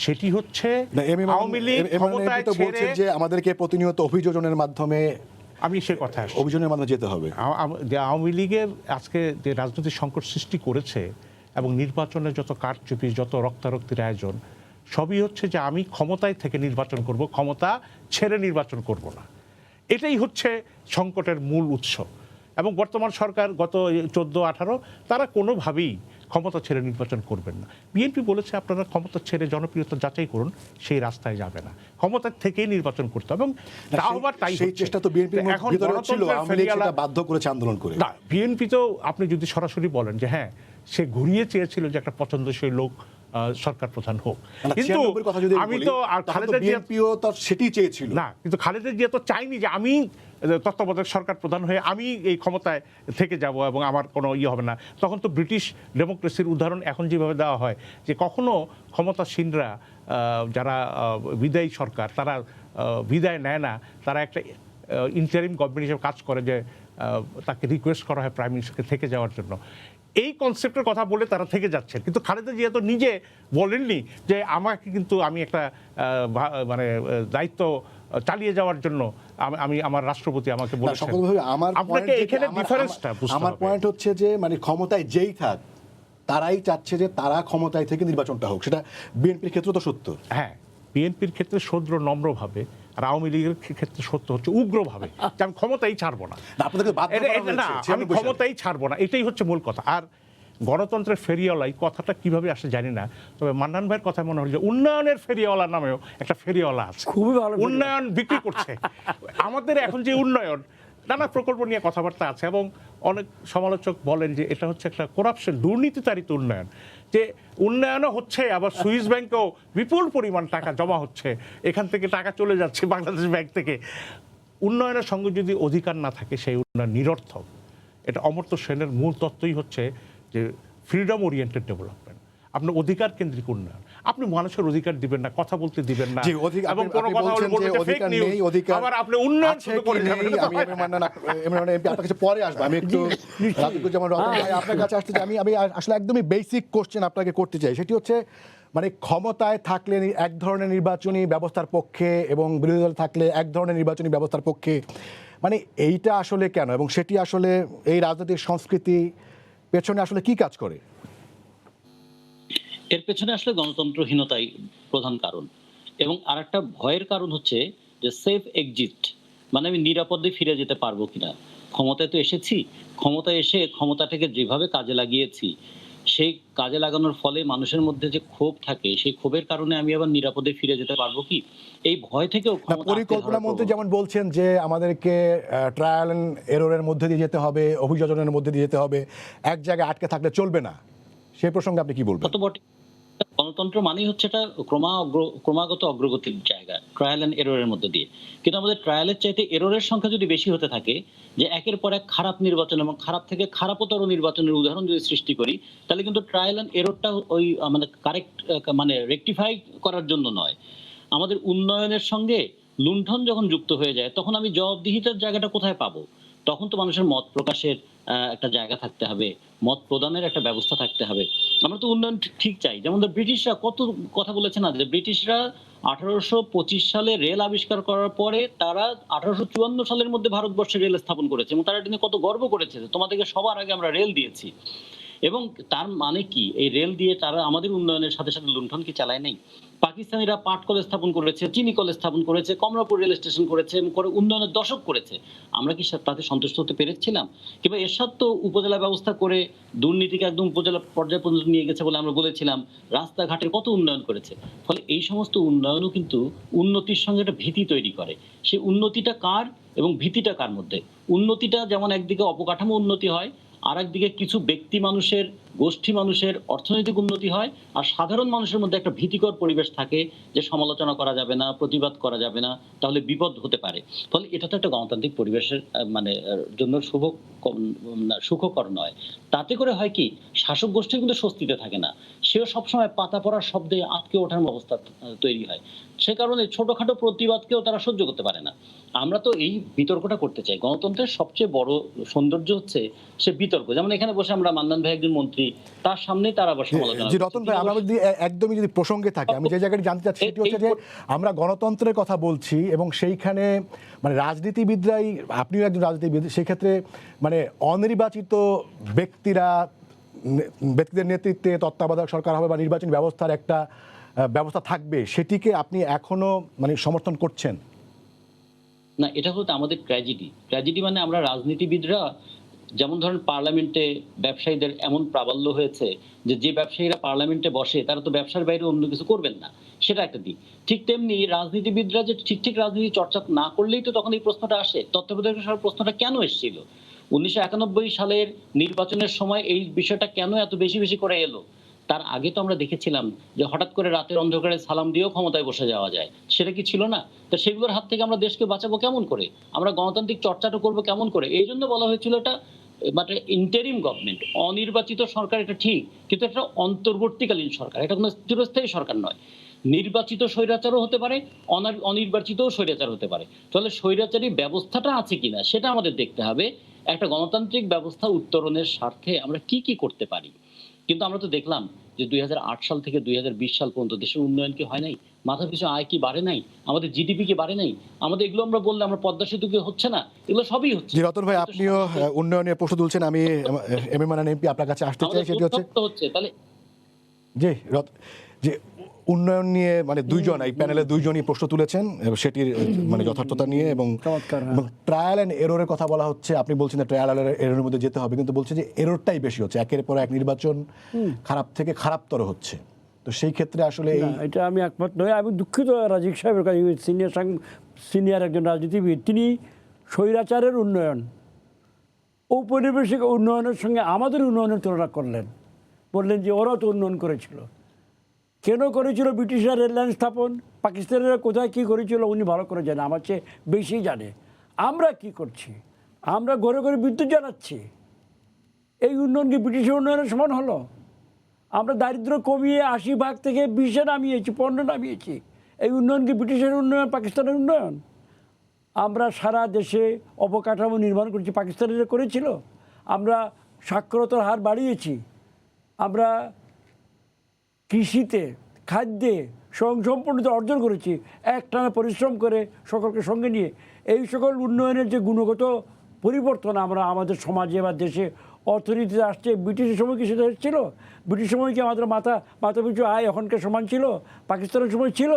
সেটি হচ্ছে আওয়ামী লীগ ক্ষমতায় ছেড়ে যে আমাদেরকে প্রতিনিয়ত অভিযোজনের মাধ্যমে, আমি সে কথা অভিযোজনের মাধ্যমে যেতে হবে। আওয়ামী লীগের আজকে যে রাজনৈতিক সংকট সৃষ্টি করেছে, এবং নির্বাচনের যত কারচুপি, যত রক্তারক্তির আয়োজন, সবই হচ্ছে যে আমি ক্ষমতায় থেকে নির্বাচন করব, ক্ষমতা ছেড়ে নির্বাচন করব না। এটাই হচ্ছে সংকটের মূল উৎস। এবং বর্তমান সরকার গত 14-18 তারা কোনোভাবেই ক্ষমতা ছেড়ে নির্বাচন করবেন না। বিএনপি বলেছে আপনারা ক্ষমতা ছেড়ে জনপ্রিয়তা যাচাই করুন, সেই রাস্তায় যাবে না, ক্ষমতার থেকেই নির্বাচন করতে হবে। এবং তাই সেই চেষ্টা তো বিএনপির ভিতরে ছিল, আওয়ামী লীগ সেটা বাধ্য করেছে আন্দোলন করে। না, বিএনপি তো আপনি যদি সরাসরি বলেন যে হ্যাঁ, সে ঘুরিয়ে চেয়েছিল যে একটা পছন্দসই লোক সরকার প্রধান হোক, কিন্তু আমি তো খালেদা জিয়া সেটি চেয়েছিল না, কিন্তু খালেদা জিয়া তো চাইনি যে আমি তত্ত্বাবধায়ক সরকার প্রধান হয়ে আমি এই ক্ষমতায় থেকে যাব এবং আমার কোনো ইয়ে হবে না, তখন তো ব্রিটিশ ডেমোক্রেসির উদাহরণ এখন যেভাবে দেওয়া হয় যে কখনো ক্ষমতাসীনরা যারা বিদায়ী সরকার তারা বিদায় নেয় না, তারা একটা ইন্টারিম গভর্নমেন্ট হিসেবে কাজ করে, যে তাকে রিকোয়েস্ট করা হয় প্রাইম মিনিস্টারকে থেকে যাওয়ার জন্য। এই কনসেপ্টের কথা বলে তারা থেকে যাচ্ছেন, কিন্তু খালেদা জিয়া তো নিজে বলেননি যে আমাকে কিন্তু আমি একটা মানে দায়িত্ব চালিয়ে যাওয়ার জন্য আমি আমার রাষ্ট্রপতি আমাকে বলেছেন। আপনাকে এখানে ডিফারেন্সটা বুঝতে হবে। আমার পয়েন্ট হচ্ছে যে মানে ক্ষমতায় যেই থাক তারাই চাচ্ছে যে তারা ক্ষমতায় থেকে নির্বাচনটা হোক, সেটা বিএনপির ক্ষেত্রে তো সত্য। হ্যাঁ, বিএনপির ক্ষেত্রে সৌদ্র নম্রভাবে, আর আওয়ামী লীগের ক্ষেত্রে সত্য হচ্ছে উগ্রভাবে, যে আমি ক্ষমতাই ছাড়বো না, আমি ক্ষমতাই ছাড়বো না, এটাই হচ্ছে মূল কথা। আর গণতন্ত্রের ফেরিওয়ালা এই কথাটা কিভাবে আসে জানি না, তবে মান্নান ভাইয়ের কথা মনে হল যে উন্নয়নের ফেরিওয়ালা নামেও একটা ফেরিওয়ালা আছে, খুবই ভালো উন্নয়ন বিক্রি করছে। আমাদের এখন যে উন্নয়ন, নানা প্রকল্প নিয়ে কথাবার্তা আছে, এবং অনেক সমালোচক বলেন যে এটা হচ্ছে একটা করাপশন, দুর্নীতিতারিত উন্নয়ন, যে উন্নয়নও হচ্ছে আবার সুইস ব্যাংকেও বিপুল পরিমাণ টাকা জমা হচ্ছে, এখান থেকে টাকা চলে যাচ্ছে বাংলাদেশ ব্যাংক থেকে। উন্নয়নের সঙ্গে যদি অধিকার না থাকে সেই উন্নয়ন নিরর্থক। এটা অমর্ত্য সেনের মূল তত্ত্বই হচ্ছে যে ফ্রিডম ওরিয়েন্টেড ডেভেলপমেন্ট, আপনার অধিকার কেন্দ্রিক উন্নয়ন। আপনি মানুষের অধিকার দিবেন না, কথা বলতে দিবেন না, এবং কোনো কথা বললে বলবেন যে ফেক নিউজ, আবার আপনি উন্নয়ন শুরু করে যাবেন। আমি আপনার কাছে পরে আসবো, আমি একটু যেমন রতন ভাই আপনার কাছে আসতে চাই। আমি আসলে একদমই বেসিক কোশ্চেন আপনাকে করতে চাই, সেটি হচ্ছে মানে ক্ষমতায় থাকলে এক ধরনের নির্বাচনী ব্যবস্থার পক্ষে এবং বিরোধী দল থাকলে এক ধরনের নির্বাচনী ব্যবস্থার পক্ষে, মানে এইটা আসলে কেন, এবং সেটি আসলে এই রাজনৈতিক সংস্কৃতি পেছনে আসলে কি কাজ করে? এর পেছনে আসলে গণতন্ত্রহীনতাই প্রধান কারণ, এবং আরেকটা ভয়ের কারণ হচ্ছে যে সেফ এক্সিট, মানে আমি নিরাপদে ফিরে যেতে পারবো কিনা। ক্ষমতায় তো এসেছি, ক্ষমতায় এসে ক্ষমতাটাকে যেভাবে কাজে লাগিয়েছি, সেই কাজে লাগানোর ফলে মানুষের মধ্যে যে ক্ষোভ থাকে, সেই ক্ষোভের কারণে আমি আবার নিরাপদে ফিরে যেতে পারবো কি, এই ভয় থেকেও পরিকল্পনার মধ্যে যেমন বলছেন যে আমাদেরকে ট্রায়াল এন্ড এররের মধ্যে দিয়ে যেতে হবে, অভিযোজনের মধ্যে দিয়ে যেতে হবে, এক জায়গায় আটকে থাকলে চলবে না, সেই প্রসঙ্গে আপনি কি বলবেন? গণতন্ত্র মানেই হচ্ছে এটা ক্রমাগত অগ্রগতির জায়গা, ট্রায়াল এন্ড এররের মধ্যে দিয়ে। কিন্তু আমাদের ট্রায়ালের চাইতে এররের সংখ্যা যদি বেশি হতে থাকে, যে একের পর এক খারাপ নির্বাচন এবং খারাপ থেকে খারাপতর নির্বাচনের উদাহরণ যদি সৃষ্টি করি, তাহলে কিন্তু ট্রায়াল এন্ড এররটা ওই মানে কারেক্ট মানে রেকটিফাই করার জন্য নয়। আমাদের উন্নয়নের সঙ্গে লুণ্ঠন যখন যুক্ত হয়ে যায়, তখন আমি জবাবদিহিতার জায়গাটা কোথায় পাবো? তখন তো মানুষের মত প্রকাশের একটা জায়গা থাকতে হবে, মত প্রদানের একটা ব্যবস্থা থাকতে হবে। আমরা তো উন্নয়ন ঠিক চাই। যেমন ব্রিটিশরা কত কথা বলেছে না, যে ব্রিটিশরা 1825 সালে রেল আবিষ্কার করার পরে তারা 1854 সালের মধ্যে ভারতবর্ষে রেল স্থাপন করেছে, এবং তারা এটা নিয়ে কত গর্ব করেছে যে তোমাদেরকে সবার আগে আমরা রেল দিয়েছি। এবং তার মানে কি, এই রেল দিয়ে তারা আমাদের উন্নয়নের সাথে সাথে লুণ্ঠন কি চালায় নাই? পাকিস্তানিরা পাট কলেজ স্থাপন করেছে, চিনি কলেজ স্থাপন করেছে, কমলাপুর রেল স্টেশন করেছে, এবং করে উন্নয়নের দশক করেছে। আমরা কি তাতে সন্তুষ্ট হতে পেরেছিলাম? কিংবা এরশাদ তো উপজেলা ব্যবস্থা করে দুর্নীতিকে একদম উপজেলা পর্যায় পর্যন্ত নিয়ে গেছে বলে আমরা বলেছিলাম। রাস্তাঘাটের কত উন্নয়ন করেছে। ফলে এই সমস্ত উন্নয়নও কিন্তু উন্নতির সঙ্গে একটা ভীতি তৈরি করে। সেই উন্নতিটা কার এবং ভীতিটা কার মধ্যে? উন্নতিটা যেমন একদিকে অবকাঠামো উন্নতি হয়, আর একদিকে কিছু ব্যক্তি মানুষের, গোষ্ঠী মানুষের অর্থনৈতিক উন্নতি হয়, আর সাধারণ মানুষের মধ্যে একটা ভীতিকর পরিবেশ থাকে যে সমালোচনা করা যাবে না, প্রতিবাদ করা যাবে না, তাহলে বিপদ হতে পারে। ফলে এটা তো একটা গণতান্ত্রিক পরিবেশের মানে জন্য সুখকর নয়। তাতে করে হয় কি, শাসক গোষ্ঠী কিন্তু স্বস্তিতে থাকে না, সেও সবসময় পাতা পড়ার শব্দে আটকে ওঠার অবস্থা তৈরি হয়। সে কারণে ছোটখাটো প্রতিবাদকেও তারা সহ্য করতে পারে না। আমরা তো এই বিতর্কটা করতে চাই। গণতন্ত্রের সবচেয়ে বড় সৌন্দর্য হচ্ছে সে বিতর্ক। যেমন এখানে বসে আমরা মান্নান ভাই একজন মন্ত্রী, তার সামনে তারা আবার সমালোচনা। জি রতন ভাই, আমরা যদি একদমই যদি প্রসঙ্গে থাকে, আমি যে জায়গাটা জানতে চাচ্ছি সেটি হচ্ছে যে আমরা গণতন্ত্রের কথা বলছি, এবং সেইখানে মানে রাজনীতিবিদরাই, আপনিও একজন রাজনীতিবিদ, সেই ক্ষেত্রে মানে অনির্বাচিত ব্যক্তিদের নেতৃত্বে তত্ত্বাবধায়ক সরকার হবে বা নির্বাচনী ব্যবস্থার একটা ব্যবস্থা থাকবে, সেটিকে আপনি এখনো মানে সমর্থন করছেন? না, এটা হলো আমাদের ট্র্যাজেডি। মানে আমরা রাজনীতিবিদরা, যেমন ধরেন পার্লামেন্টে ব্যবসায়ীদের এমন প্রাবল্য হয়েছে যে ব্যবসায়ীরা পার্লামেন্টে বসে তারা তো ব্যবসার বাইরে অন্য কিছু করবেন না, সেটা একটা দিক। ঠিক তেমনি রাজনীতিবিদরা যে ঠিক রাজনীতি চর্চা না করলেই তো তখন এই প্রশ্নটা আসে, তত্ত্বাবধায়ক সরকার প্রশ্নটা কেন এসেছিল 1991 সালের নির্বাচনের সময়, এই বিষয়টা কেন এত বেশি করে এলো? তার আগে তো আমরা দেখেছিলাম যে হঠাৎ করে রাতের অন্ধকারে সালাম দিয়েও ক্ষমতায় বসে যাওয়া যায়, সেটা কি ছিল না? তো সেগুলোর হাত থেকে আমরা দেশকে বাঁচাবো কেমন করে, আমরা গণতান্ত্রিক চর্চাটা করবো কেমন করে? এই জন্য বলা হয়েছিল এটা মানে ইন্টারিম গভর্নমেন্ট, অনির্বাচিত সরকার, এটা ঠিক, কিন্তু এটা অন্তর্বর্তীকালীন সরকার, এটা কোনো চিরস্থায়ী সরকার নয়। নির্বাচিত স্বৈরাচারও হতে পারে, অনির্বাচিতও স্বৈরাচার হতে পারে। তাহলে স্বৈরাচারী ব্যবস্থাটা আছে কিনা সেটা আমাদের দেখতে হবে। একটা গণতান্ত্রিক ব্যবস্থা উত্তরণের স্বার্থে আমরা কি কি করতে পারি। কিন্তু আমরা তো দেখলাম যে 2008 সাল থেকে 2020 সাল পর্যন্ত দেশের উন্নয়ন কি হয় নাই? মাথা পিছু আয় কি বাড়ে নাই? আমাদের জিডিপি কি বাড়ে নাই? আমাদের এগুলো আমরা বললে আমরা পদ্মা সেতু কি হচ্ছে না? এগুলো সবই হচ্ছে। জি রতন ভাই, আপনিও উন্নয়নের প্রশ্ন তুলছেন, আমি এম এ মান্নান এমপি আপনার কাছে আসতে চাই। সেটি হচ্ছে তাহলে জি যে উন্নয়ন নিয়ে মানে দুইজন এই প্যানেলে দুইজনই প্রশ্ন তুলেছেন সেটির মানে যথার্থতা নিয়ে, এবং ট্রায়াল অ্যান্ড এররের কথা বলা হচ্ছে। আপনি বলছেন যে ট্রায়াল অ্যান্ড এররের মধ্যে যেতে হবে, কিন্তু বলছে যে এররটাই বেশি হচ্ছে, একের পর এক নির্বাচন খারাপ থেকে খারাপতর হচ্ছে। তো সেই ক্ষেত্রে আসলে এটা আমি একমত নয়। আমি দুঃখিত রাজিক সাহেবের কাছে, সিনিয়র একজন রাজনীতিবিদ, তিনি স্বৈরাচারের উন্নয়ন, ঔপনিবেশিক উন্নয়নের সঙ্গে আমাদের উন্নয়নের তুলনা করলেন, বললেন যে ওরা তো উন্নয়ন করেছিল। কেন করেছিল ব্রিটিশরা রেললাইন স্থাপন, পাকিস্তানিরা কোথায় কী করেছিল উনি ভালো করে জানে, আমার চেয়ে বেশি জানে। আমরা কি করছি? আমরা ঘরে ঘরে বিদ্যুৎ জ্বালাচ্ছি। এই উন্নয়ন কি ব্রিটিশের উন্নয়নের সমান হলো? আমরা দারিদ্র্য কমিয়ে 80% থেকে 20-এ নামিয়েছি, 15 নামিয়েছি। এই উন্নয়ন কি ব্রিটিশের উন্নয়ন, পাকিস্তানের উন্নয়ন? আমরা সারা দেশে অবকাঠামো নির্মাণ করেছি, পাকিস্তানিরা করেছিল। আমরা সাক্ষরতার হার বাড়িয়েছি, আমরা কৃষিতে, খাদ্যে স্বয়ংসম্পূর্ণতা অর্জন করেছি একটানা পরিশ্রম করে, সকলকে সঙ্গে নিয়ে। এই সকল উন্নয়নের যে গুণগত পরিবর্তন আমরা আমাদের সমাজে বা দেশে অর্থনীতিতে আসছে, ব্রিটিশের সময় কি সেটা ছিল? ব্রিটিশ সময় কি আমাদের মাথা পিছু আয় এখনকার সমান ছিল? পাকিস্তানের সময় ছিল?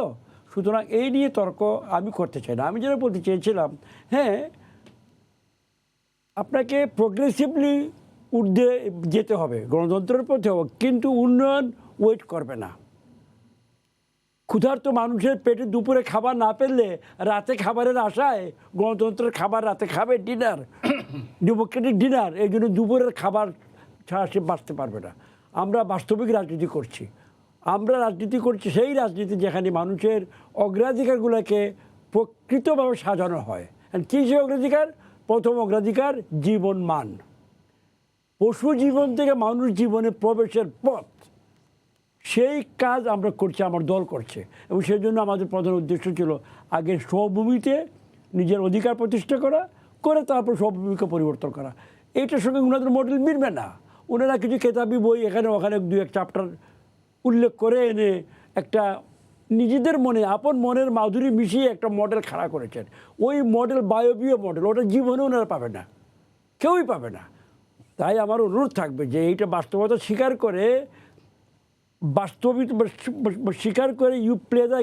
সুতরাং এই নিয়ে তর্ক আমি করতে চাই না। আমি যেটা বলতে চেয়েছিলাম, হ্যাঁ, আপনাকে প্রোগ্রেসিভলি ঊর্ধ্বে যেতে হবে গণতন্ত্রের পথেও, কিন্তু উন্নয়ন ওয়েট করবে না। ক্ষুধার্ত মানুষের পেটে দুপুরে খাবার না পেলে রাতে খাবারের আশায় গণতন্ত্রের খাবার রাতে খাবে, ডিনার, ডেমোক্রেটিক ডিনার, এই জন্য দুপুরের খাবার ছাড়া সে বাঁচতে পারবে না। আমরা বাস্তবিক রাজনীতি করছি, আমরা রাজনীতি করছি সেই রাজনীতি যেখানে মানুষের অগ্রাধিকারগুলোকে প্রকৃতভাবে সাজানো হয়। কী সে অগ্রাধিকার? প্রথম অগ্রাধিকার জীবন মান, পশু জীবন থেকে মানুষ জীবনে প্রবেশের পথ, সেই কাজ আমরা করছি, আমার দল করছে। এবং সেই জন্য আমাদের প্রধান উদ্দেশ্য ছিল আগে স্বভূমিতে নিজের অধিকার প্রতিষ্ঠা করা, করে তারপর স্বভূমিকে পরিবর্তন করা। এইটার সঙ্গে ওনাদের মডেল মিলবে না। ওনারা কিছু কেতাবি বই এখানে ওখানে 2-1 চ্যাপ্টার উল্লেখ করে এনে একটা নিজেদের মনে, আপন মনের মাধুরী মিশিয়ে একটা মডেল খাড়া করেছেন। ওই মডেল বায়বীয় মডেল, ওটা জীবনে ওনারা পাবে না, কেউই পাবে না। তাই আমার অনুরোধ থাকবে যে এইটা বাস্তবতা স্বীকার করে, বাস্তবিক স্বীকার করে ইউ প্লে দ্য।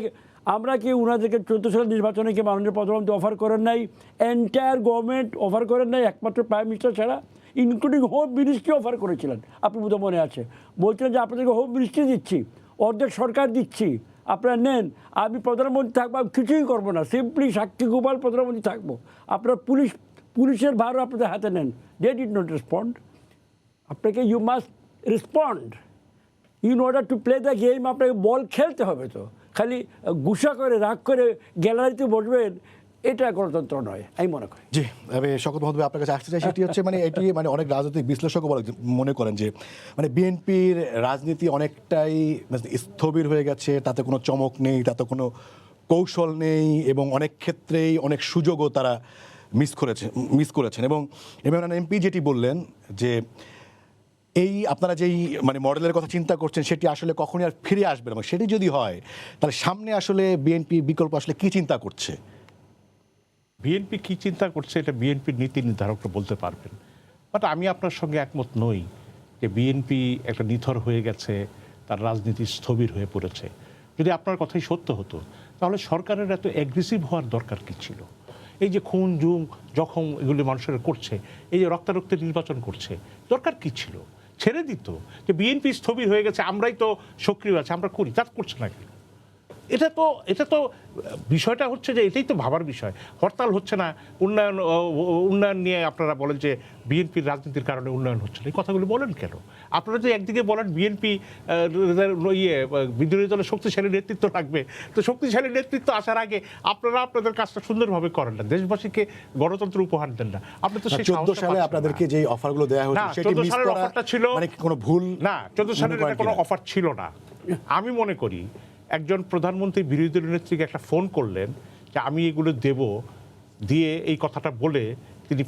আমরা কি ওনাদেরকে 14 সালের নির্বাচনে কি মাননীয় প্রধানমন্ত্রী অফার করেন নাই? এন্টায়ার গভর্নমেন্ট অফার করেন নাই, একমাত্র প্রাইম মিনিস্টার ছাড়া, ইনক্লুডিং হোম মিনিস্ট্রি অফার করেছিলেন। আপনি বোধহয় মনে আছে, বলছিলেন যে আপনাদেরকে হোম মিনিস্ট্রি দিচ্ছি, অর্ধেক সরকার দিচ্ছি, আপনারা নেন, আমি প্রধানমন্ত্রী থাকবো, আমি কিছুই করবো না, সিম্পলি সাক্ষী গোপাল প্রধানমন্ত্রী থাকবো, আপনার পুলিশের ভারও আপনাদের হাতে নেন। They did not respond. আপনাকে you must respond in order to play the game. আপনাকে বল খেলতে হবে। তো খালি গুসা করে রাগ করে গ্যালারিতে বসবেন, এটা গণতন্ত্র নয় আমি মনে করি। জি, আমি শওকত মাহমুদ ভাই আপনার কাছে আসতে চাই। সেটি হচ্ছে মানে এটি মানে অনেক রাজনৈতিক বিশ্লেষকও মনে করেন যে মানে বিএনপির রাজনীতি অনেকটাই স্থবির হয়ে গেছে, তাতে কোনো চমক নেই, তাতে কোনো কৌশল নেই, এবং অনেক ক্ষেত্রেই অনেক সুযোগও তারা মিস করেছেন। এবং ইমরান এমপি যেটি বললেন যে এই আপনারা যেই মানে মডেলের কথা চিন্তা করছেন সেটি আসলে কখনই আর ফিরে আসবে না। সেটি যদি হয় তাহলে সামনে আসলে বিএনপি বিকল্প আসলে কি চিন্তা করছে? বিএনপি কি চিন্তা করছে এটা বিএনপির নীতি নির্ধারকরা বলতে পারবেন। বাট আমি আপনার সঙ্গে একমত নই যে বিএনপি একটা নিথর হয়ে গেছে, তার রাজনীতি স্থবির হয়ে পড়েছে। যদি আপনার কথাই সত্য হতো তাহলে সরকারের এত অ্যাগ্রেসিভ হওয়ার দরকার কি ছিল? এই যে খুন জুম জখম এগুলি মানুষের করছে, এই যে রক্তারক্তের নির্বাচন করছে, দরকার কি ছিল? ছেড়ে দিত যে বিএনপি স্থবির হয়ে গেছে, আমরাই তো সক্রিয় আছি, আমরা করি, তা করছে না কেন? এটা তো বিষয়টা হচ্ছে যে এটাই তো ভাবার বিষয়। হরতাল হচ্ছে না, উন্নয়ন নিয়ে আপনারা বলেন যে বিএনপির রাজনীতির কারণে উন্নয়ন হচ্ছে না, এই কথাগুলো বলেন কেন? আপনারা যে একদিকে বলেন বিএনপি বিরোধী দলের শক্তিশালী নেতৃত্ব লাগবে, তো শক্তিশালী নেতৃত্ব আসার আগে আপনারা আপনাদের কাজটা সুন্দরভাবে করেন না, দেশবাসীকে গণতন্ত্র উপহার দেন না। আপনি তো 14 সালে আপনাদেরকে যে অফারগুলো দেওয়া হয়েছে সেটি মিস সালের করা অফারটা ছিল মানে কোনো ভুল না, 14 সালের কোনো অফার ছিল না। আমি মনে করি একজন প্রধানমন্ত্রী বিরোধী দলীয় নেত্রীকে একটা ফোন করলেন যে আমি এগুলো দেব, দিয়ে এই কথাটা বলে তিনি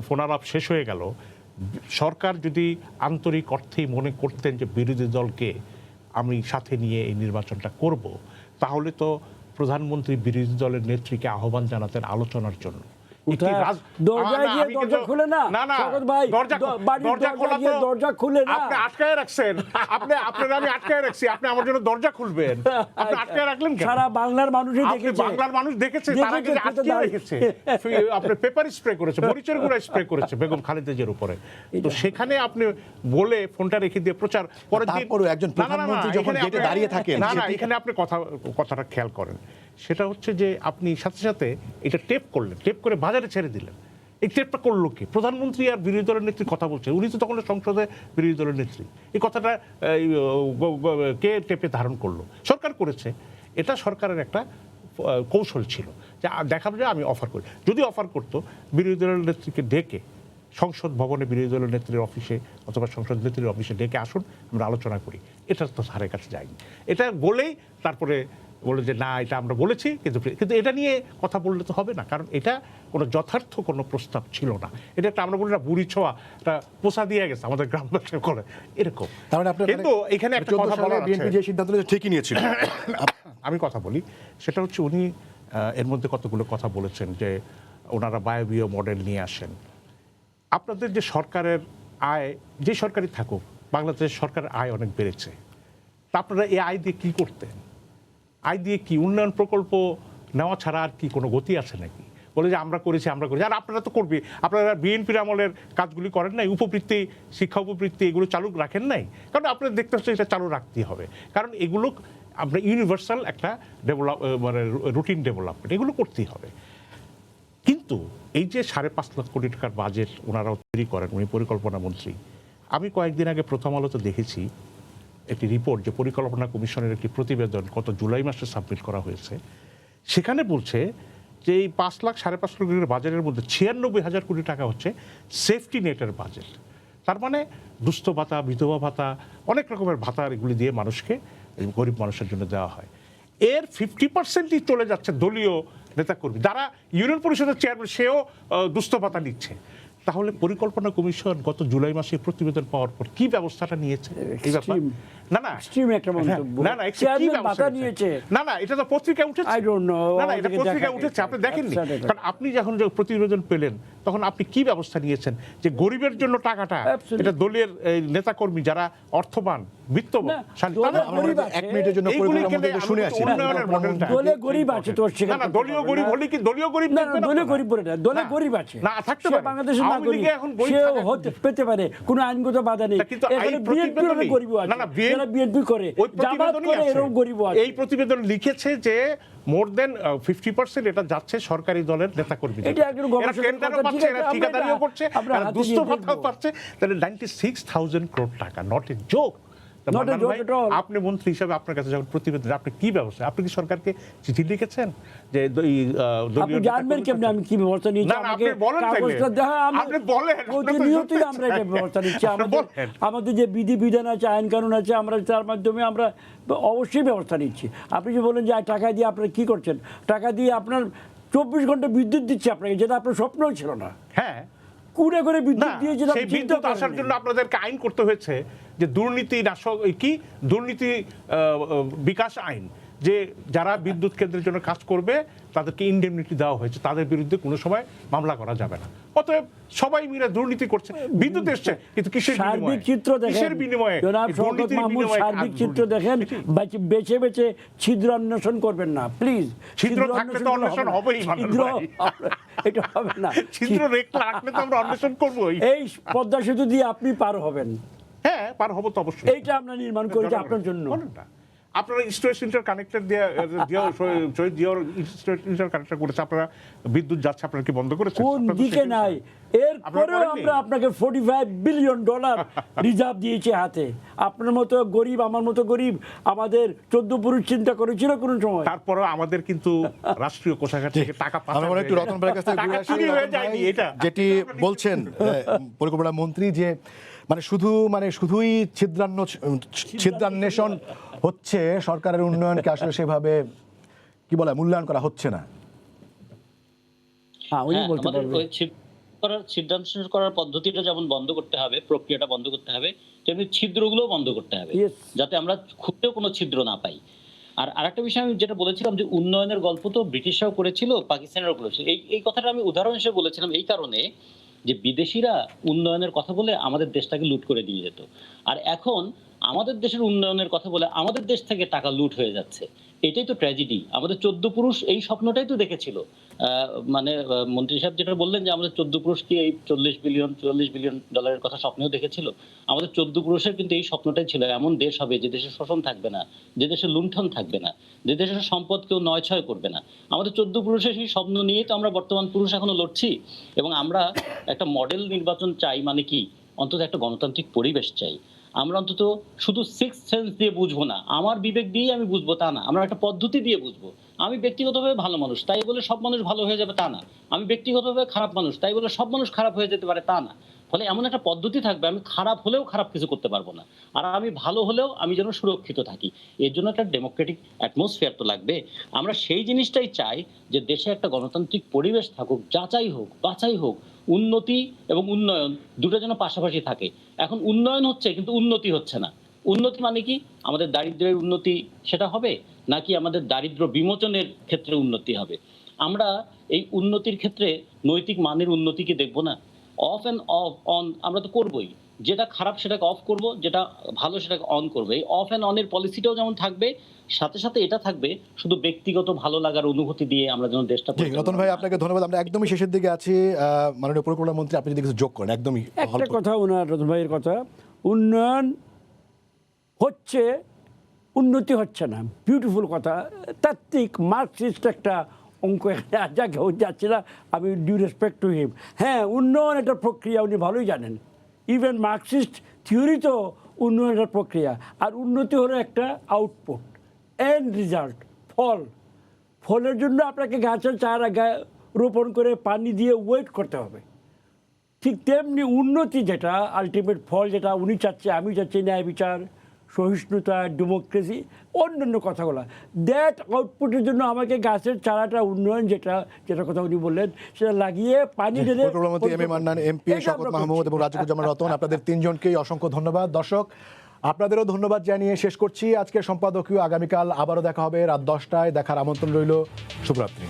ফোন আলাপ শেষ হয়ে গেল। সরকার যদি আন্তরিক অর্থেই মনে করতেন যে বিরোধী দলকে আমি সাথে নিয়ে এই নির্বাচনটা করব, তাহলে তো প্রধানমন্ত্রী বিরোধী দলের নেত্রীকে আহ্বান জানাতেন আলোচনার জন্য। দরজা খুলে না, আপনি আটকায় রাখছেন, আপনারা আমি আটকায় রাখছি, আপনি আমার জন্য দরজা খুলবেন, আপনি আটকায় রাখলেন কেন? সারা বাংলার মানুষই দেখেছে, বাংলার মানুষ দেখেছে, তার আগে আটকে রেখেছে, আপনি পেপার স্প্রে করেছে, মরিচের গুঁড়া স্প্রে করেছে বেগম খালেদা জিয়ার উপরে। তো সেখানে আপনি বলে ফোনটা রেখে দিয়ে প্রচার পরের দিন, একজন প্রধানমন্ত্রী যখন গেটে দাঁড়িয়ে থাকেন, না না, এখানে আপনি কথাটা খেয়াল করেন, সেটা হচ্ছে যে আপনি সাথে সাথে এটা টেপ করলেন, টেপ করে বাজারে ছেড়ে দিলেন। এই টেপটা করলো কি? প্রধানমন্ত্রী আর বিরোধী দলের নেত্রী কথা বলছে, উনি তো তখন সংসদে বিরোধী দলের নেত্রী। এই কথাটা কে টেপে ধারণ করলো? সরকার করেছে। এটা সরকারের একটা কৌশল ছিল যে দেখাবো যে আমি অফার করি। যদি অফার করতো বিরোধী দলের নেত্রীকে ডেকে সংসদ ভবনে, বিরোধী দলের নেত্রীর অফিসে অথবা সংসদ নেত্রীর অফিসে ডেকে আসুন, আমরা আলোচনা করি, এটা তো ধারে কাছে যায়নি। এটা বলেই তারপরে বলে যে না এটা আমরা বলেছি, কিন্তু এটা নিয়ে কথা বললে তো হবে না, কারণ এটা কোনো যথার্থ কোনো প্রস্তাব ছিল না। এটা একটা আমরা বলি না বুড়ি ছোঁয়া, একটা পোষা দিয়ে গেছে আমাদের গ্রামবাসী করে এরকম। কিন্তু এখানে একটা কথা বলা আছে, বিএনপি যে সিদ্ধান্ত নিয়েছে ঠিকই নিয়েছিল। আমি কথা বলি, সেটা হচ্ছে উনি এর মধ্যে কতগুলো কথা বলেছেন যে ওনারা বায়বীয় মডেল নিয়ে আসেন। আপনাদের যে সরকারের আয়, যে সরকারই থাকুক, বাংলাদেশের সরকারের আয় অনেক বেড়েছে, তা আপনারা এই আয় দিয়ে কী করতেন? আয় দিয়ে কি উন্নয়ন প্রকল্প নেওয়া ছাড়া আর কি কোনো গতি আছে নাকি? বলে যে আমরা করেছি। আর আপনারা তো করবে, আপনারা বিএনপির আমলের কাজগুলি করেন নাই, উপবৃত্তি, শিক্ষা উপবৃত্তি এগুলো চালু রাখেন নাই, কারণ আপনারা দেখতে হচ্ছে এটা চালু রাখতেই হবে, কারণ এগুলো আমরা ইউনিভার্সাল একটা মানে রুটিন ডেভেলপমেন্ট, এগুলো করতেই হবে। কিন্তু এই যে 5.5 লাখ কোটি টাকার বাজেট ওনারা তৈরি করেন, উনি পরিকল্পনা মন্ত্রী, আমি কয়েকদিন আগে প্রথম আলোতে দেখেছি একটি রিপোর্ট যে পরিকল্পনা কমিশনের একটি প্রতিবেদন গত জুলাই মাসে সাবমিট করা হয়েছে। সেখানে বলছে যে এই 5 লাখ 5.5 লাখ কোটির বাজেটের মধ্যে 96,000 কোটি টাকা হচ্ছে সেফটি নেটের বাজেট। তার মানে দুস্থ ভাতা, বিধবা ভাতা, অনেক রকমের ভাতা এগুলি দিয়ে মানুষকে, গরিব মানুষের জন্য দেওয়া হয়। এর 50%ই চলে যাচ্ছে দলীয় নেতাকর্মী, যারা ইউনিয়ন পরিষদের চেয়ারম্যান, সেও দুস্থ ভাতা নিচ্ছে। তাহলে পরিকল্পনা কমিশন গত জুলাই মাসে প্রতিবেদন পাওয়ার পর কি ব্যবস্থাটা নিয়েছে এই ব্যাপার? এটা তো পত্রিকায় উঠেছে, এটা পত্রিকায় উঠেছে, আপনি দেখেননি? কারণ আপনি যখন প্রতিবেদন পেলেন তখন আপনি কি ব্যবস্থা নিয়েছেন যে গরিবের জন্য টাকাটা, এটা দলের নেতাকর্মী যারা অর্থবান, বিত্তবান, এক মিনিটের জন্য শুনে আসি, দলে গরিব আছে, তো না দলীয় গরিব হলে কি দলীয় গরিব না, দলীয় গরিব বলে না, দলে গরিব আছে, না থাকতে পারে, বাংলাদেশের নাগরিক সেও হতে পেতে পারে, কোনো আইনগত বাধা নেই। এখানে বিএনপি গরিব আছে, যারা বিএনপি করে, জামাত করে, এরকম গরিব আছে। এই প্রতিবেদন লিখেছে যে মোর দেন 50% এটা যাচ্ছে সরকারি দলের নেতাকর্মীদের, এটা একজন গবেষণা পাচ্ছে, ঠিকাদারিও করছে, দুস্থ ভাতাও পাচ্ছে। তাহলে 96,000 করোড় টাকা, নট এ জোক। আপনি মন্ত্রী হিসাবে আপনার কাছে যখন প্রতিবেদন, আপনি কি ব্যবস্থা, আপনি কি সরকারকে চিঠি লিখেছেন যে আপনি জানবেন কেমনে আমি কি ব্যবস্থা নিচ্ছি? আমাকে আপনি বলেন, প্রতিনিয়তই আমরা এটা ব্যবস্থা নিচ্ছি। আমাদের যে বিধি বিধান আছে, আইন কানুন আছে, আমরা তার মাধ্যমে আমরা অবশ্যই ব্যবস্থা নিচ্ছি। আপনি যে বলেন যে টাকা দিয়ে আপনারা কি করছেন, টাকা দিয়ে আপনার 24 ঘন্টা বিদ্যুৎ দিচ্ছে আপনাকে, যেটা আপনার স্বপ্নও ছিল না। হ্যাঁ, কুড়ে করে বিদ্যুৎ দিয়ে, যেটা সেই বিদ্যুৎ আসার জন্য আপনাদেরকে আইন করতে হয়েছে যে দুর্নীতি নাশক, কি দুর্নীতি বিকাশ আইন, যে যারা বিদ্যুৎ কেন্দ্রের জন্য কাজ করবে তাদেরকে ইনডেমনিটি দেওয়া হয়েছে, তাদের বিরুদ্ধে কোনো সময় মামলা করা যাবে না। অতএব সবাই মিলে দুর্নীতি করছে, বিদ্যুৎ এসছে, কিন্তু কিসের সার্বিক চিত্র দেখেন, জনাব শওকত মাহমুদ, সার্বিক চিত্র দেখেন, বেছে বেছে ছিদ্র অন্বেষণ করবেন না প্লিজ। ছিদ্র থাকলে তো অন্বেষণ হবেই, এটা হবে না, ছিদ্র রাখলে তো আমরা অন্বেষণ করবোই। এই পদ্মা সেতু দিয়ে আপনি পার হবেন, হ্যাঁ পার হবো তো অবশ্যই, এইটা আমরা নির্মাণ করেছি আপনার জন্য। আপনারা স্টোরেজ ইন্টার কানেক্টেড দিয়ে ইন্টার কানেক্টর করেছে, আপনারা বিদ্যুৎ যাচ্ছে, আপনারা কি বন্ধ করেছেন? কোন আপনারা তো দিকে সেটাই নাই? এরপরেও করেননি? আমরা আপনাকে $45 বিলিয়ন রিজার্ভ দিয়েছি হাতে। আপনার মতো গরিব, আমার মতো গরিব, আমাদের 14 পুরুষ চিন্তা করেছিল কোন সময়? তারপরেও আমাদের কিন্তু রাষ্ট্রীয় কোষাগার থেকে টাকা পাচার আমরা একটু রতন ভাইয়ের কাছ থেকে টাকা ঘুরে আসি। চুরি হয়ে রতন যায়নি ভাই, এটা। যেটি বলছেন পরিকল্পনা মন্ত্রী, যে শুধুই ছিদ্রান্বেষণ হচ্ছে, সরকারের উন্নয়নকে আসলে সেভাবে কি বলে মূল্যায়ন করা হচ্ছে না। হ্যাঁ, উনি বলতে আমাদের পারবেন। ওই ছিদ্রান্বেষণ করার পদ্ধতিটা যেমন বন্ধ করতে হবে, প্রক্রিয়াটা বন্ধ করতে হবে, তেমনি ছিদ্রগুলোও বন্ধ করতে হবে, Yes. যাতে আমরা খুঁজেও কোনো ছিদ্র না পাই। আর আরেকটা বিষয় আমি যেটা বলেছিলাম যে উন্নয়নের গল্প তো ব্রিটিশরাও করেছিল, পাকিস্তানেরও করেছিল। এই কথাটা আমি উদাহরণ হিসেবে বলেছিলাম এই কারণে যে বিদেশিরা উন্নয়নের কথা বলে আমাদের দেশটাকে লুট করে দিয়ে যেত, আর এখন আমাদের দেশের উন্নয়নের কথা বলে আমাদের দেশ থেকে টাকা লুট হয়ে যাচ্ছে। এটাই তো ট্র্যাজেডি। আমাদের 14 পুরুষ এই স্বপ্নটাই তো দেখেছিল। মন্ত্রী সাহেব যেটা বললেন যে আমাদের 14 পুরুষ কি এই $40 বিলিয়ন ডলারের কথা স্বপ্নেও দেখেছিল? আমাদের 14 পুরুষের কিন্তু এই স্বপ্নটাই ছিল, এমন দেশ হবে যে দেশে শোষণ থাকবে না, যে দেশে লুণ্ঠন থাকবে না, যে দেশের সম্পদ কেউ নয়ছয় করবে না। আমাদের 14 পুরুষের সেই স্বপ্ন নিয়েই তো আমরা বর্তমান পুরুষ এখনো লড়ছি। এবং আমরা একটা মডেল নির্বাচন চাই, মানে কি, অন্তত একটা গণতান্ত্রিক পরিবেশ চাই। আমরা অন্তত শুধু সিক্স সেন্স দিয়ে বুঝবো না, আমার বিবেক দিয়েই আমি বুঝবো তা না, আমরা একটা পদ্ধতি দিয়ে বুঝবো। আমি ব্যক্তিগতভাবে ভালো মানুষ তাই বলে সব মানুষ ভালো হয়ে যাবে তা না, আমি ব্যক্তিগতভাবে খারাপ মানুষ তাই বলে সব মানুষ খারাপ হয়ে যেতে পারে তা না। ফলে এমন একটা পদ্ধতি থাকবে, আমি খারাপ হলেও খারাপ কিছু করতে পারবো না, আর আমি ভালো হলেও আমি যেন সুরক্ষিত থাকি। এর জন্য একটা ডেমোক্রেটিক অ্যাটমসফিয়ার তো লাগবে। আমরা সেই জিনিসটাই চাই যে দেশে একটা গণতান্ত্রিক পরিবেশ থাকুক, যাচাই হোক বাছাই হোক, উন্নতি এবং উন্নয়ন দুটো যেন পাশাপাশি থাকে। এখন উন্নয়ন হচ্ছে কিন্তু উন্নতি হচ্ছে না। উন্নতি মানে কি? আমাদের দারিদ্র্যের উন্নতি সেটা হবে, নাকি আমাদের দারিদ্র্য বিমোচনের ক্ষেত্রে উন্নতি হবে? আমরা এই উন্নতির ক্ষেত্রে নৈতিক মানের উন্নতি কি দেখবো না? অফ অ্যান্ড অন আমরা তো করবোই। যেটা খারাপ সেটাকে অফ করব, যেটা ভালো সেটাকে অন করবো। এই অফ অ্যান্ড অনের পলিসিটাও যেমন থাকবে, সাথে সাথে এটা থাকবে শুধু ব্যক্তিগত ভালো লাগার অনুভূতি দিয়ে আমরা যেন দেশটা জি, রতন ভাই আপনাকে ধন্যবাদ। আমরা একদমই শেষের দিকে আছি। মাননীয় পরিকল্পনা মন্ত্রী, আপনি যদি কিছু যোগ করেন একদমই একটা কথা ওনার, রতন ভাইয়ের কথা, উন্নয়ন হচ্ছে, উন্নতি হচ্ছে না। বিউটিফুল কথা, তাত্ত্বিক মার্কসিস্ট একটা অঙ্ক এখানে যাকে যাচ্ছে না। আমি ডিউ রেসপেক্ট টু হিম। হ্যাঁ, উন্নয়ন একটা প্রক্রিয়া, উনি ভালোই জানেন। ইভেন মার্কসিস্ট থিওরি তো উন্নয়নের প্রক্রিয়া। আর উন্নতি হলো একটা আউটপুট, এন্ড রেজাল্ট, ফল। ফলের জন্য আপনাকে গাছের চারা রোপণ করে পানি দিয়ে ওয়েট করতে হবে। ঠিক তেমনি উন্নতি যেটা আলটিমেট ফল, যেটা উনি চাচ্ছে, আমি চাচ্ছি, ন্যায় বিচার, সহিষ্ণুতা, ডেমোক্রেসি, অন্যান্য কথাগুলো, দ্যাট আউটপুটের জন্য আমাকে গাছের চারাটা, উন্নয়ন যেটা কথা উনি বললেন, সেটা লাগিয়ে পানি ঢেলে। পরিকল্পনা মন্ত্রী M A Mannan, MP Shawkat Mahmud এবং রাজিকুজ্জামান রতন, আপনাদের তিনজনকেই অসংখ্য ধন্যবাদ। দর্শক, আপনাদেরও ধন্যবাদ জানিয়ে শেষ করছি আজকের সম্পাদকীয়। আগামীকাল আবারও দেখা হবে রাত 10টায়। দেখার আমন্ত্রণ রইল। শুভরাত্রি।